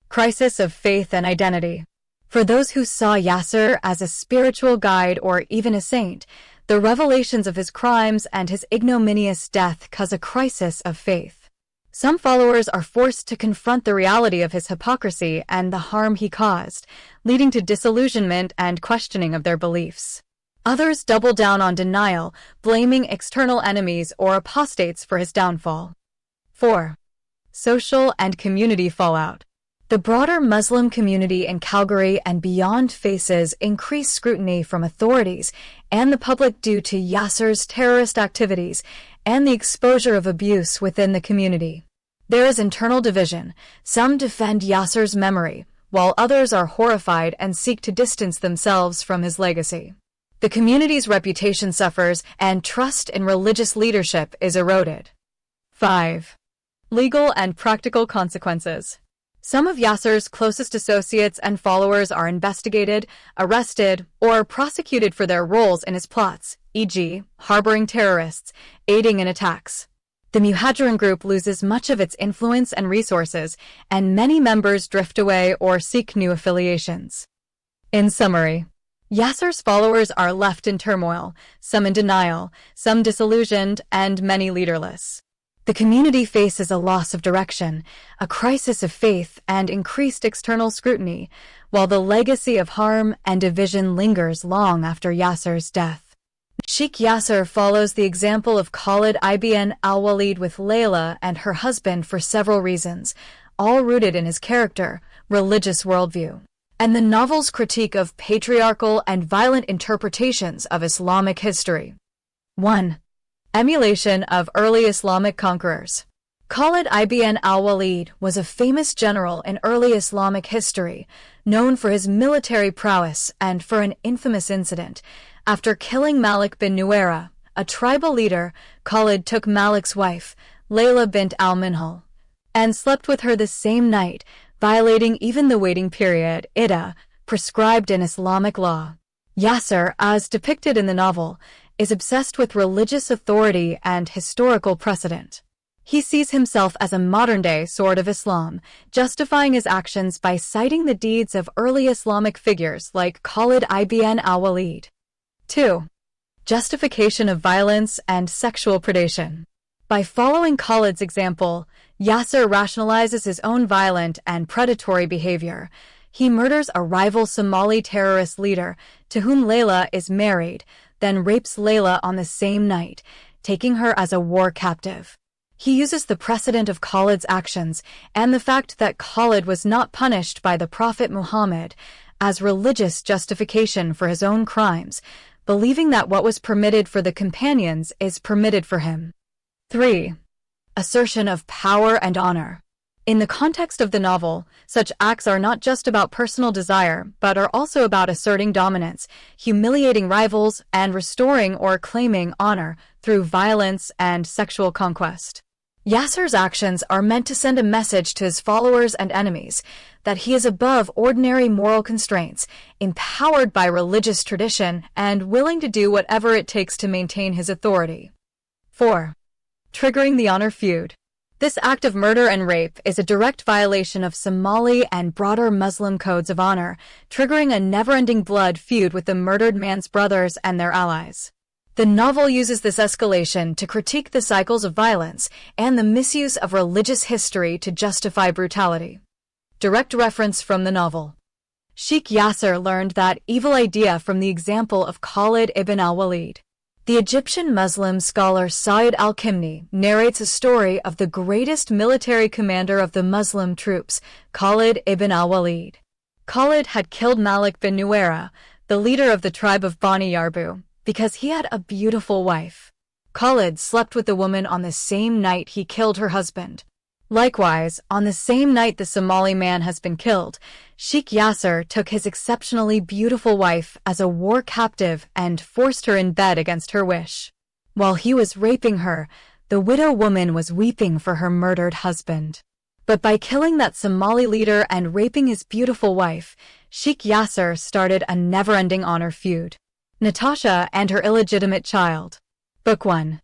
Crisis of faith and identity. For those who saw Yasser as a spiritual guide or even a saint, the revelations of his crimes and his ignominious death cause a crisis of faith. Some followers are forced to confront the reality of his hypocrisy and the harm he caused, leading to disillusionment and questioning of their beliefs. Others double down on denial, blaming external enemies or apostates for his downfall. 4. Social and community fallout. The broader Muslim community in Calgary and beyond faces increased scrutiny from authorities and the public due to Yasser's terrorist activities and the exposure of abuse within the community. There is internal division. Some defend Yasser's memory, while others are horrified and seek to distance themselves from his legacy. The community's reputation suffers and trust in religious leadership is eroded. 5. Legal and practical consequences. Some of Yasser's closest associates and followers are investigated, arrested, or prosecuted for their roles in his plots, e.g., harboring terrorists, aiding in attacks. The Muhajirin group loses much of its influence and resources, and many members drift away or seek new affiliations. In summary, Yasser's followers are left in turmoil, some in denial, some disillusioned, and many leaderless. The community faces a loss of direction, a crisis of faith, and increased external scrutiny, while the legacy of harm and division lingers long after Yasser's death. Sheikh Yasser follows the example of Khalid ibn al-Walid with Layla and her husband for several reasons, all rooted in his character, religious worldview, and the novel's critique of patriarchal and violent interpretations of Islamic history. 1. Emulation of early Islamic conquerors. Khalid ibn al-Walid was a famous general in early Islamic history, known for his military prowess and for an infamous incident. After killing Malik bin Nuwaira, a tribal leader, Khalid took Malik's wife, Layla bint al-Minhal, and slept with her the same night, violating even the waiting period, iddah, prescribed in Islamic law. Yasser, as depicted in the novel, is obsessed with religious authority and historical precedent. He sees himself as a modern-day sword of Islam, justifying his actions by citing the deeds of early Islamic figures like Khalid ibn al-Walid. 2. Justification of violence and sexual predation. By following Khalid's example, Yasser rationalizes his own violent and predatory behavior. He murders a rival Somali terrorist leader, to whom Layla is married, then rapes Layla on the same night, taking her as a war captive. He uses the precedent of Khalid's actions and the fact that Khalid was not punished by the Prophet Muhammad as religious justification for his own crimes, believing that what was permitted for the companions is permitted for him. 3. Assertion of power and honor. In the context of the novel, such acts are not just about personal desire, but are also about asserting dominance, humiliating rivals, and restoring or claiming honor through violence and sexual conquest. Yasser's actions are meant to send a message to his followers and enemies that he is above ordinary moral constraints, empowered by religious tradition, and willing to do whatever it takes to maintain his authority. 4. Triggering the honor feud. This act of murder and rape is a direct violation of Somali and broader Muslim codes of honor, triggering a never-ending blood feud with the murdered man's brothers and their allies. The novel uses this escalation to critique the cycles of violence and the misuse of religious history to justify brutality. Direct reference from the novel. Sheikh Yasser learned that evil idea from the example of Khalid ibn al-Walid. The Egyptian Muslim scholar Sayyid al-Kimni narrates a story of the greatest military commander of the Muslim troops, Khalid ibn al-Walid. Khalid had killed Malik bin Nuwaira, the leader of the tribe of Bani Yarbu, because he had a beautiful wife. Khalid slept with the woman on the same night he killed her husband. Likewise, on the same night the Somali man has been killed, Sheikh Yasser took his exceptionally beautiful wife as a war captive and forced her in bed against her wish. While he was raping her, the widow woman was weeping for her murdered husband. But by killing that Somali leader and raping his beautiful wife, Sheikh Yasser started a never-ending honor feud. Natasha and her illegitimate child. Book 1.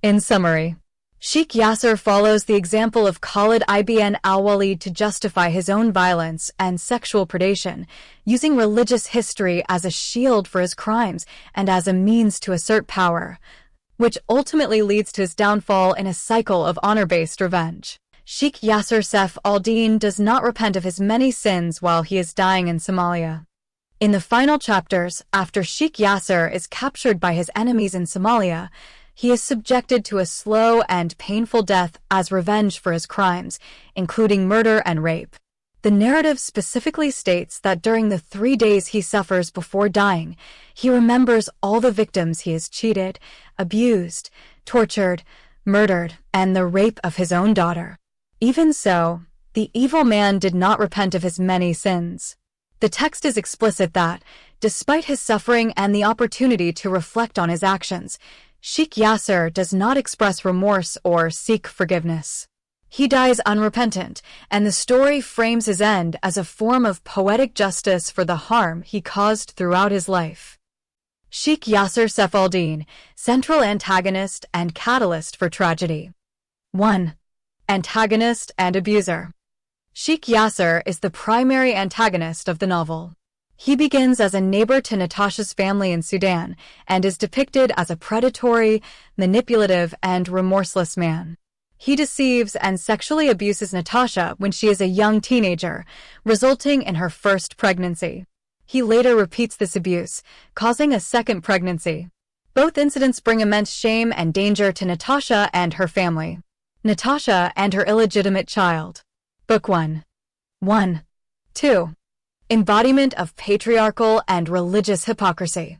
In summary, Sheikh Yasser follows the example of Khalid ibn al-Walid to justify his own violence and sexual predation, using religious history as a shield for his crimes and as a means to assert power, which ultimately leads to his downfall in a cycle of honor-based revenge. Sheikh Yasser Saif al-Din does not repent of his many sins while he is dying in Somalia. In the final chapters, after Sheikh Yasser is captured by his enemies in Somalia, he is subjected to a slow and painful death as revenge for his crimes, including murder and rape. The narrative specifically states that during the 3 days he suffers before dying, he remembers all the victims he has cheated, abused, tortured, murdered, and the rape of his own daughter. Even so, the evil man did not repent of his many sins. The text is explicit that, despite his suffering and the opportunity to reflect on his actions, Sheikh Yasser does not express remorse or seek forgiveness. He dies unrepentant, and the story frames his end as a form of poetic justice for the harm he caused throughout his life. Sheikh Yasser Saif al-Din, central antagonist and catalyst for tragedy. 1. Antagonist and abuser. Sheikh Yasser is the primary antagonist of the novel. He begins as a neighbor to Natasha's family in Sudan and is depicted as a predatory, manipulative, and remorseless man. He deceives and sexually abuses Natasha when she is a young teenager, resulting in her first pregnancy. He later repeats this abuse, causing a second pregnancy. Both incidents bring immense shame and danger to Natasha and her family. Natasha and her illegitimate child. Book 1. 1. 2. Embodiment of patriarchal and religious hypocrisy.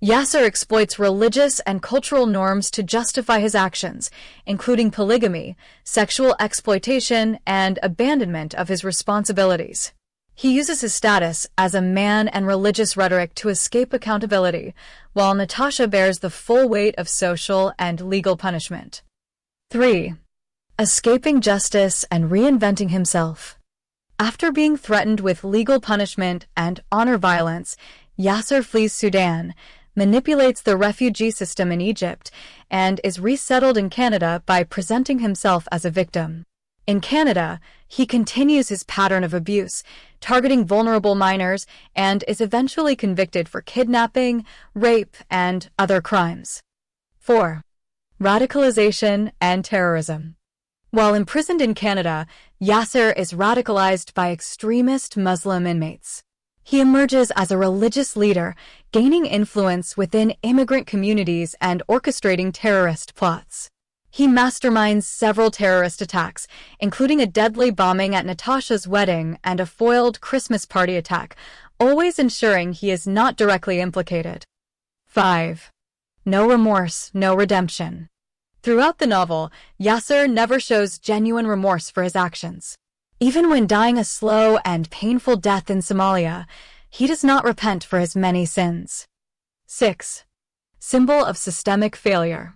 Yasser exploits religious and cultural norms to justify his actions, including polygamy, sexual exploitation, and abandonment of his responsibilities. He uses his status as a man and religious rhetoric to escape accountability, while Natasha bears the full weight of social and legal punishment. 3. Escaping justice and reinventing himself. After being threatened with legal punishment and honor violence, Yasser flees Sudan, manipulates the refugee system in Egypt, and is resettled in Canada by presenting himself as a victim. In Canada, he continues his pattern of abuse, targeting vulnerable minors, and is eventually convicted for kidnapping, rape, and other crimes. 4. Radicalization and terrorism. While imprisoned in Canada, Yasser is radicalized by extremist Muslim inmates. He emerges as a religious leader, gaining influence within immigrant communities and orchestrating terrorist plots. He masterminds several terrorist attacks, including a deadly bombing at Natasha's wedding and a foiled Christmas party attack, always ensuring he is not directly implicated. 5. No remorse, no redemption. Throughout the novel, Yasser never shows genuine remorse for his actions. Even when dying a slow and painful death in Somalia, he does not repent for his many sins. 6. Symbol of systemic failure.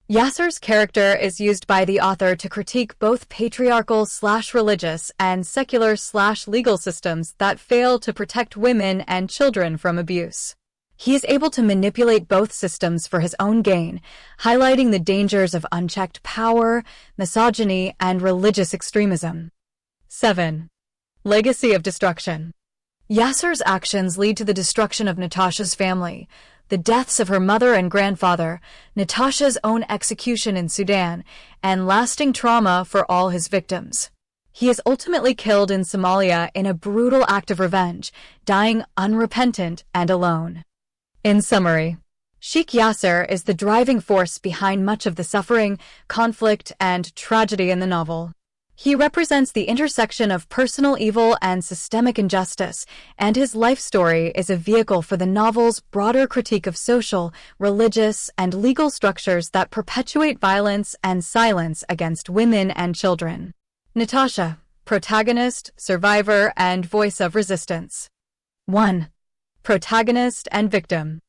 Yasser's character is used by the author to critique both patriarchal/religious and secular/legal systems that fail to protect women and children from abuse. He is able to manipulate both systems for his own gain, highlighting the dangers of unchecked power, misogyny, and religious extremism. 7. Legacy of destruction. Yasser's actions lead to the destruction of Natasha's family, the deaths of her mother and grandfather, Natasha's own execution in Sudan, and lasting trauma for all his victims. He is ultimately killed in Somalia in a brutal act of revenge, dying unrepentant and alone. In summary, Sheikh Yasser is the driving force behind much of the suffering, conflict, and tragedy in the novel. He represents the intersection of personal evil and systemic injustice, and his life story is a vehicle for the novel's broader critique of social, religious, and legal structures that perpetuate violence and silence against women and children. Natasha, protagonist, survivor, and voice of resistance. 1. Protagonist and victim.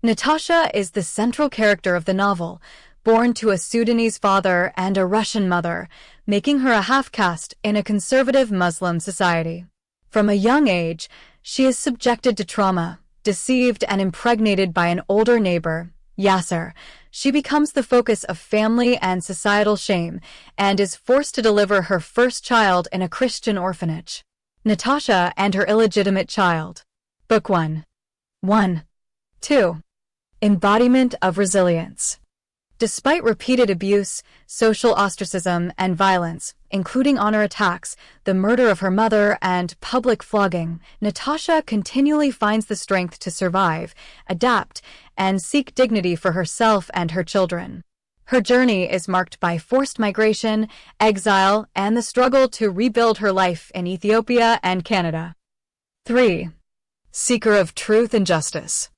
Natasha is the central character of the novel, born to a Sudanese father and a Russian mother, making her a half-caste in a conservative Muslim society. From a young age, she is subjected to trauma, deceived and impregnated by an older neighbor, Yasser. She becomes the focus of family and societal shame and is forced to deliver her first child in a Christian orphanage. Natasha and her illegitimate child. Book 1. 1. 2. Embodiment of resilience. Despite repeated abuse, social ostracism, and violence, including honor attacks, the murder of her mother, and public flogging, Natasha continually finds the strength to survive, adapt, and seek dignity for herself and her children. Her journey is marked by forced migration, exile, and the struggle to rebuild her life in Ethiopia and Canada. 3. Seeker of truth and justice.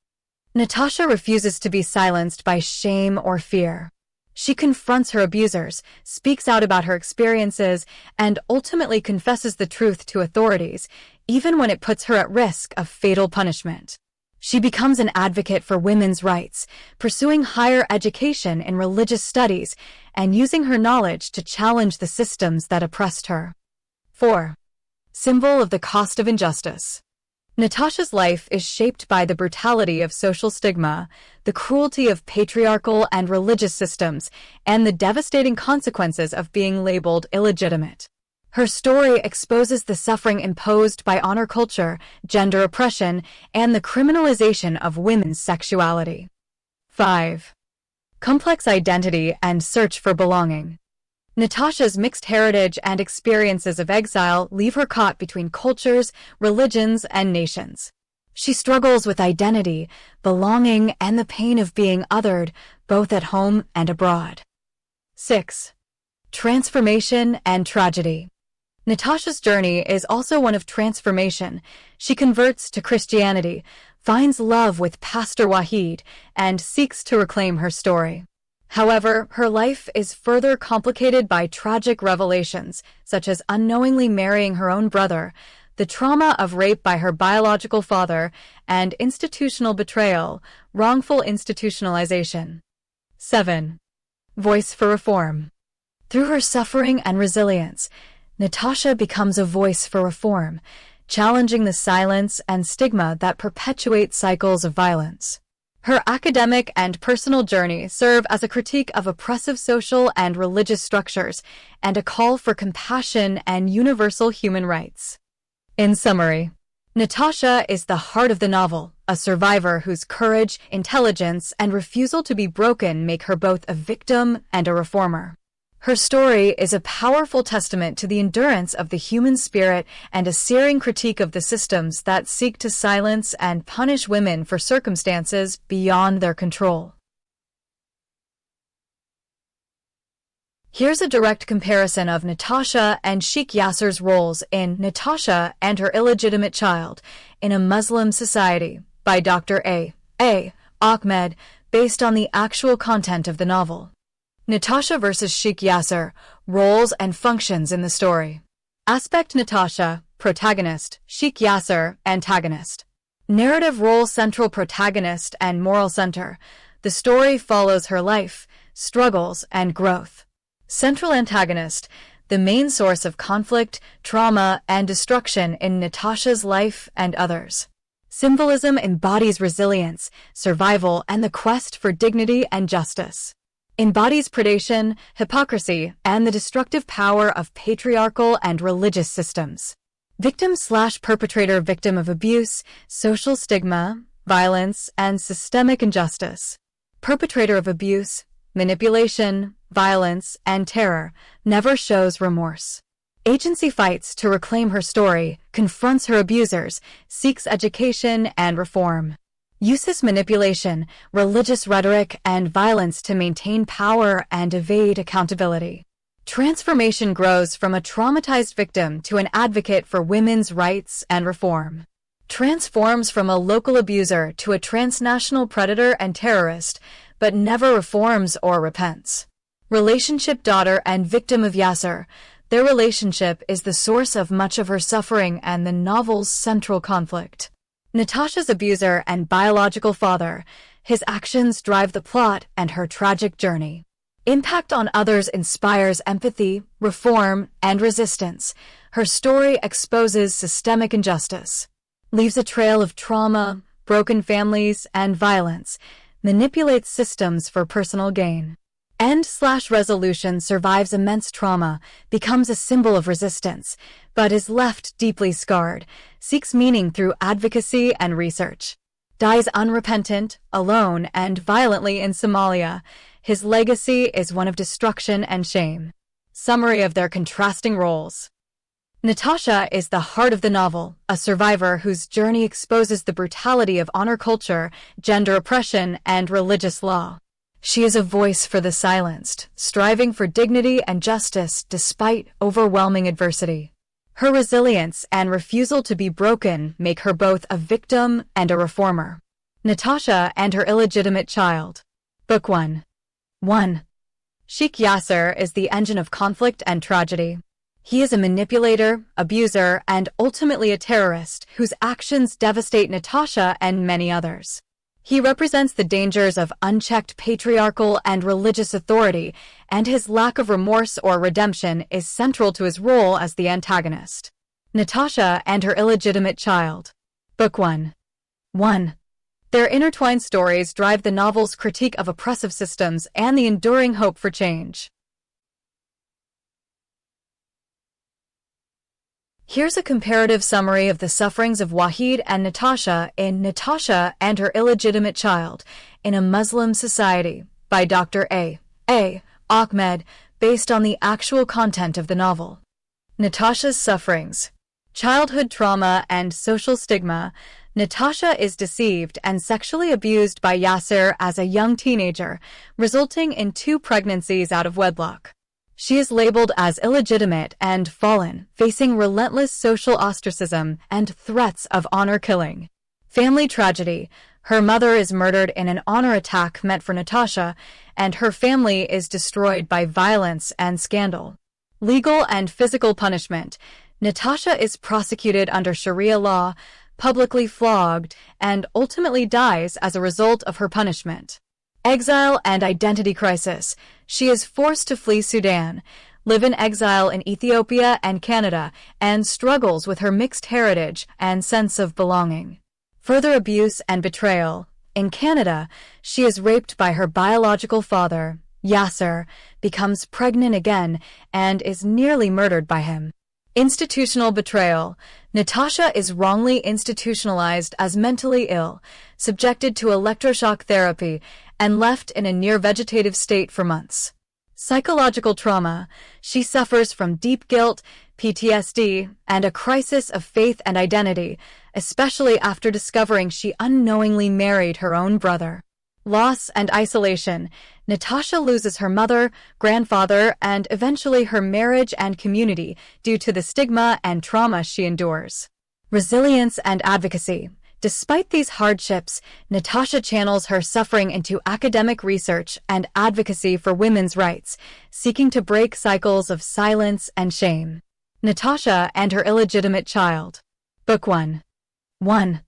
Natasha refuses to be silenced by shame or fear. She confronts her abusers, speaks out about her experiences, and ultimately confesses the truth to authorities, even when it puts her at risk of fatal punishment. She becomes an advocate for women's rights, pursuing higher education in religious studies, and using her knowledge to challenge the systems that oppressed her. 4. Symbol of the cost of injustice. Natasha's life is shaped by the brutality of social stigma, the cruelty of patriarchal and religious systems, and the devastating consequences of being labeled illegitimate. Her story exposes the suffering imposed by honor culture, gender oppression, and the criminalization of women's sexuality. 5. Complex identity and search for belonging. Natasha's mixed heritage and experiences of exile leave her caught between cultures, religions, and nations. She struggles with identity, belonging, and the pain of being othered, both at home and abroad. 6. Transformation and tragedy. Natasha's journey is also one of transformation. She converts to Christianity, finds love with Pastor Wahid, and seeks to reclaim her story. However, her life is further complicated by tragic revelations, such as unknowingly marrying her own brother, the trauma of rape by her biological father, and institutional betrayal, wrongful institutionalization. 7. Voice for reform. Through her suffering and resilience, Natasha becomes a voice for reform, challenging the silence and stigma that perpetuate cycles of violence. Her academic and personal journey serve as a critique of oppressive social and religious structures and a call for compassion and universal human rights. In summary, Natasha is the heart of the novel, a survivor whose courage, intelligence, and refusal to be broken make her both a victim and a reformer. Her story is a powerful testament to the endurance of the human spirit and a searing critique of the systems that seek to silence and punish women for circumstances beyond their control. Here's a direct comparison of Natasha and Sheikh Yasser's roles in Natasha and Her Illegitimate Child in a Muslim Society by Dr. A. Ahmed, based on the actual content of the novel. Natasha versus Sheikh Yasser, roles and functions in the story. Aspect: Natasha, protagonist; Sheikh Yasser, antagonist. Narrative role: central protagonist and moral center. The story follows her life, struggles, and growth. Central antagonist: the main source of conflict, trauma, and destruction in Natasha's life and others. Symbolism: embodies resilience, survival, and the quest for dignity and justice. Embodies predation, hypocrisy, and the destructive power of patriarchal and religious systems. Victim/perpetrator: victim of abuse, social stigma, violence, and systemic injustice. Perpetrator of abuse, manipulation, violence, and terror, never shows remorse. Agency: fights to reclaim her story, confronts her abusers, seeks education and reform. Uses: manipulation, religious rhetoric, and violence to maintain power and evade accountability. Transformation: grows from a traumatized victim to an advocate for women's rights and reform. Transforms from a local abuser to a transnational predator and terrorist, but never reforms or repents. Relationship: daughter and victim of Yasser. Their relationship is the source of much of her suffering and the novel's central conflict. Natasha's abuser and biological father. His actions drive the plot and her tragic journey. Impact on others: inspires empathy, reform, and resistance. Her story exposes systemic injustice. Leaves a trail of trauma, broken families, and violence. Manipulates systems for personal gain. End/resolution: survives immense trauma, becomes a symbol of resistance, but is left deeply scarred, seeks meaning through advocacy and research. Dies unrepentant, alone, and violently in Somalia. His legacy is one of destruction and shame. Summary of their contrasting roles. Natasha is the heart of the novel, a survivor whose journey exposes the brutality of honor culture, gender oppression, and religious law. She is a voice for the silenced, striving for dignity and justice despite overwhelming adversity. Her resilience and refusal to be broken make her both a victim and a reformer. Natasha and Her Illegitimate Child. Book 1. 1. Sheikh Yasser is the engine of conflict and tragedy. He is a manipulator, abuser, and ultimately a terrorist whose actions devastate Natasha and many others. He represents the dangers of unchecked patriarchal and religious authority, and his lack of remorse or redemption is central to his role as the antagonist. Natasha and Her Illegitimate Child. Book 1. 1. Their intertwined stories drive the novel's critique of oppressive systems and the enduring hope for change. Here's a comparative summary of the sufferings of Wahid and Natasha in Natasha and Her Illegitimate Child in a Muslim Society by Dr. A. Ahmed, based on the actual content of the novel. Natasha's sufferings. Childhood trauma and social stigma. Natasha is deceived and sexually abused by Yasser as a young teenager, resulting in 2 pregnancies out of wedlock. She is labeled as illegitimate and fallen, facing relentless social ostracism and threats of honor killing. Family tragedy. Her mother is murdered in an honor attack meant for Natasha, and her family is destroyed by violence and scandal. Legal and physical punishment. Natasha is prosecuted under Sharia law, publicly flogged, and ultimately dies as a result of her punishment. Exile and identity crisis. She is forced to flee Sudan, live in exile in Ethiopia and Canada, and struggles with her mixed heritage and sense of belonging. Further abuse and betrayal. In Canada, she is raped by her biological father, Yasser, becomes pregnant again, and is nearly murdered by him. Institutional betrayal. Natasha is wrongly institutionalized as mentally ill, subjected to electroshock therapy, and left in a near-vegetative state for months. Psychological trauma. She suffers from deep guilt, PTSD, and a crisis of faith and identity, especially after discovering she unknowingly married her own brother. Loss and isolation. Natasha loses her mother, grandfather, and eventually her marriage and community due to the stigma and trauma she endures. Resilience and advocacy. Despite these hardships, Natasha channels her suffering into academic research and advocacy for women's rights, seeking to break cycles of silence and shame. Natasha and Her Illegitimate Child. Book 1. 1.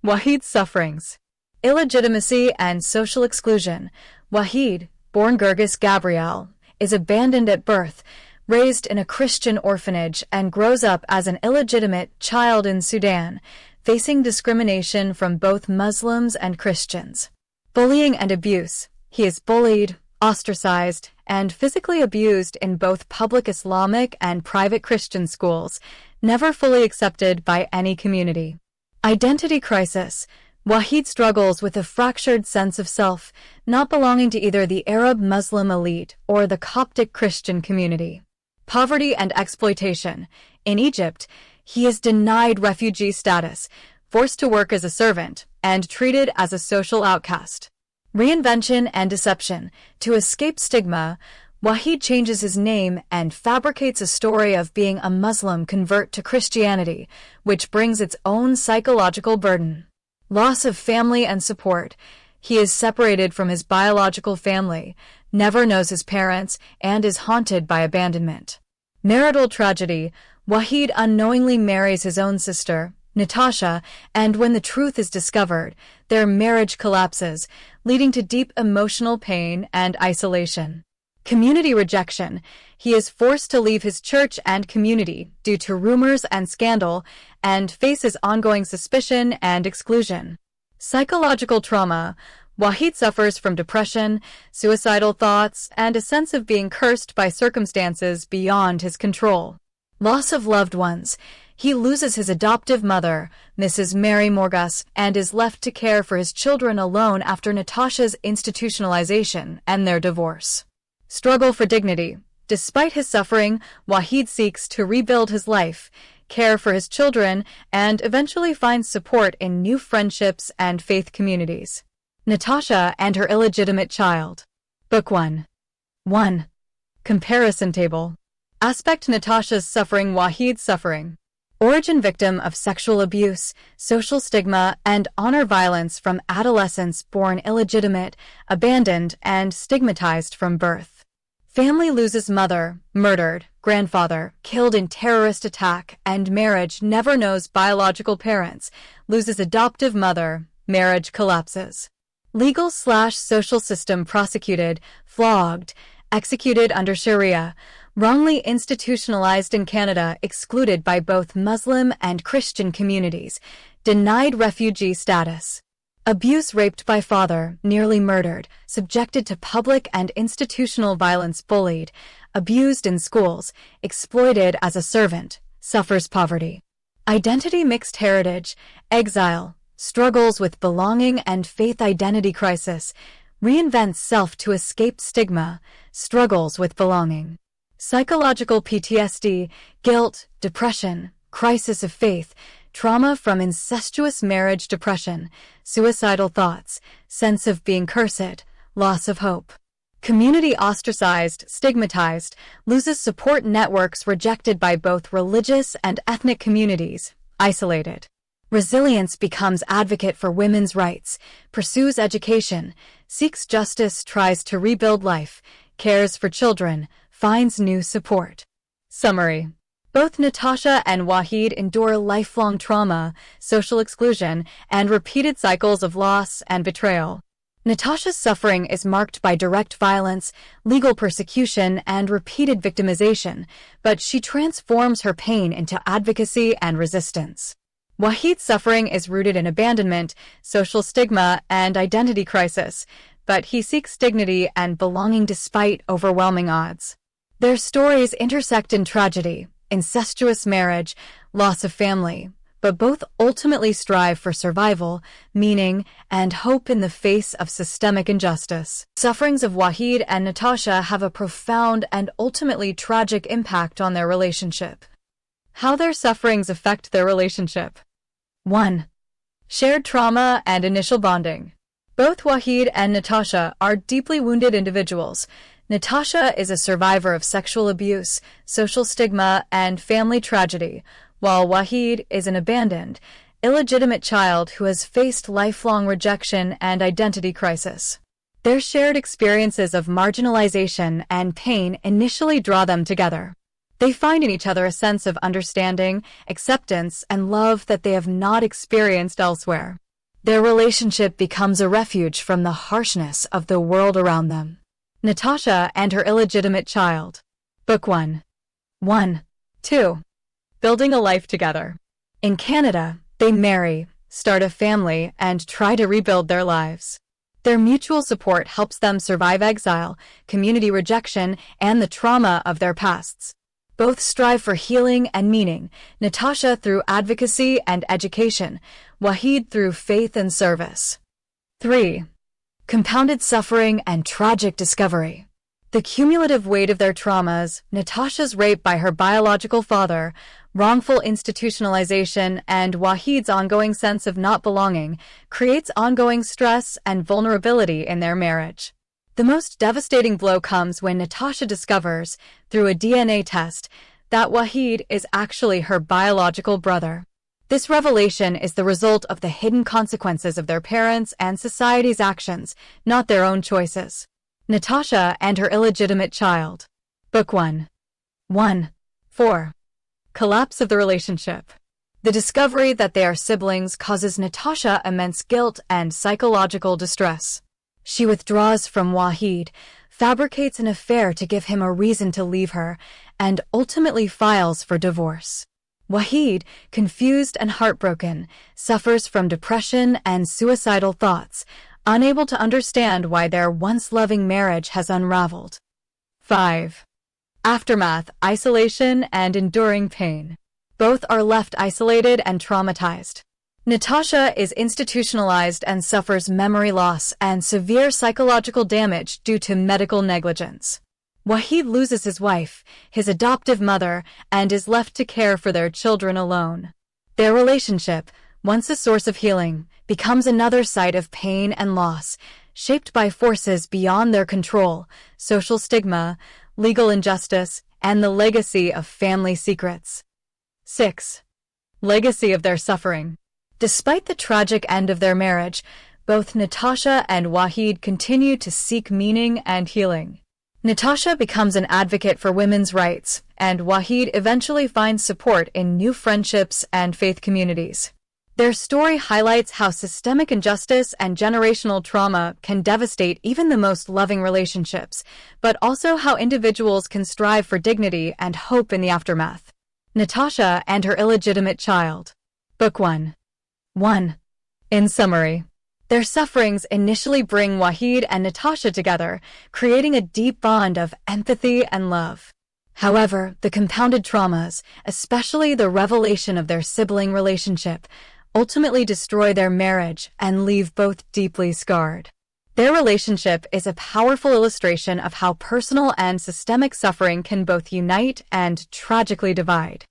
Wahid's sufferings. Illegitimacy and social exclusion. Wahid, born Gergis Gabriel, is abandoned at birth, raised in a Christian orphanage, and grows up as an illegitimate child in Sudan, facing discrimination from both Muslims and Christians. Bullying and abuse. He is bullied, ostracized, and physically abused in both public Islamic and private Christian schools, never fully accepted by any community. Identity crisis. Wahid struggles with a fractured sense of self, not belonging to either the Arab Muslim elite or the Coptic Christian community. Poverty and exploitation. In Egypt, he is denied refugee status, forced to work as a servant, and treated as a social outcast. Reinvention and deception. To escape stigma, Wahid changes his name and fabricates a story of being a Muslim convert to Christianity, which brings its own psychological burden. Loss of family and support. He is separated from his biological family, never knows his parents, and is haunted by abandonment. Marital tragedy. Wahid unknowingly marries his own sister, Natasha, and when the truth is discovered, their marriage collapses, leading to deep emotional pain and isolation. Community rejection. He is forced to leave his church and community due to rumors and scandal, and faces ongoing suspicion and exclusion. Psychological trauma. Wahid suffers from depression, suicidal thoughts, and a sense of being cursed by circumstances beyond his control. Loss of loved ones. He loses his adoptive mother, Mrs. Mary Morgas, and is left to care for his children alone after Natasha's institutionalization and their divorce. Struggle for dignity. Despite his suffering, Wahid seeks to rebuild his life, care for his children, and eventually finds support in new friendships and faith communities. Natasha and Her Illegitimate Child. Book 1. 1. Comparison table. Aspect Natasha's suffering. Wahid's suffering. Origin: victim of sexual abuse, social stigma, and honor violence from adolescence, born illegitimate, abandoned, and stigmatized from birth. Family: loses mother, murdered, grandfather, killed in terrorist attack, and marriage, never knows biological parents, loses adoptive mother, marriage collapses. Legal/social system: prosecuted, flogged, executed under Sharia. Wrongly institutionalized in Canada, excluded by both Muslim and Christian communities, denied refugee status. Abuse, raped by father, nearly murdered, subjected to public and institutional violence, bullied, abused in schools, exploited as a servant, suffers poverty. Identity, mixed heritage, exile, struggles with belonging and faith, identity crisis, reinvents self to escape stigma, struggles with belonging. Psychological PTSD, guilt, depression, crisis of faith, trauma from incestuous marriage, depression, suicidal thoughts, sense of being cursed, loss of hope. Community, ostracized, stigmatized, loses support networks, rejected by both religious and ethnic communities, isolated. Resilience, becomes advocate for women's rights, pursues education, seeks justice, tries to rebuild life, cares for children, finds new support. Summary. Both Natasha and Wahid endure lifelong trauma, social exclusion, and repeated cycles of loss and betrayal. Natasha's suffering is marked by direct violence, legal persecution, and repeated victimization, but she transforms her pain into advocacy and resistance. Wahid's suffering is rooted in abandonment, social stigma, and identity crisis, but he seeks dignity and belonging despite overwhelming odds. Their stories intersect in tragedy, incestuous marriage, loss of family, but both ultimately strive for survival, meaning, and hope in the face of systemic injustice. Sufferings of Wahid and Natasha have a profound and ultimately tragic impact on their relationship. How their sufferings affect their relationship. 1. Shared trauma and initial bonding. Both Wahid and Natasha are deeply wounded individuals. Natasha is a survivor of sexual abuse, social stigma, and family tragedy, while Wahid is an abandoned, illegitimate child who has faced lifelong rejection and identity crisis. Their shared experiences of marginalization and pain initially draw them together. They find in each other a sense of understanding, acceptance, and love that they have not experienced elsewhere. Their relationship becomes a refuge from the harshness of the world around them. Natasha and her illegitimate child. Book 1. 2. Building a life together. In Canada, they marry, start a family, and try to rebuild their lives. Their mutual support helps them survive exile, community rejection, and the trauma of their pasts. Both strive for healing and meaning, Natasha through advocacy and education, Wahid through faith and service. 3. Compounded suffering and tragic discovery. The cumulative weight of their traumas, Natasha's rape by her biological father, wrongful institutionalization, and Wahid's ongoing sense of not belonging, creates ongoing stress and vulnerability in their marriage. The most devastating blow comes when Natasha discovers, through a DNA test, that Wahid is actually her biological brother. This revelation is the result of the hidden consequences of their parents' and society's actions, not their own choices. Natasha and her illegitimate child. Book 1. 4. Collapse of the relationship. The discovery that they are siblings causes Natasha immense guilt and psychological distress. She withdraws from Wahid, fabricates an affair to give him a reason to leave her, and ultimately files for divorce. Wahid, confused and heartbroken, suffers from depression and suicidal thoughts, unable to understand why their once loving marriage has unraveled. 5. Aftermath, isolation, and enduring pain. Both are left isolated and traumatized. Natasha is institutionalized and suffers memory loss and severe psychological damage due to medical negligence. Wahid loses his wife, his adoptive mother, and is left to care for their children alone. Their relationship, once a source of healing, becomes another site of pain and loss, shaped by forces beyond their control, social stigma, legal injustice, and the legacy of family secrets. 6. Legacy of their suffering. Despite the tragic end of their marriage, both Natasha and Wahid continue to seek meaning and healing. Natasha becomes an advocate for women's rights, and Wahid eventually finds support in new friendships and faith communities. Their story highlights how systemic injustice and generational trauma can devastate even the most loving relationships, but also how individuals can strive for dignity and hope in the aftermath. Natasha and Her Illegitimate Child. Book 1. 1. In summary, their sufferings initially bring Wahid and Natasha together, creating a deep bond of empathy and love. However, the compounded traumas, especially the revelation of their sibling relationship, ultimately destroy their marriage and leave both deeply scarred. Their relationship is a powerful illustration of how personal and systemic suffering can both unite and tragically divide.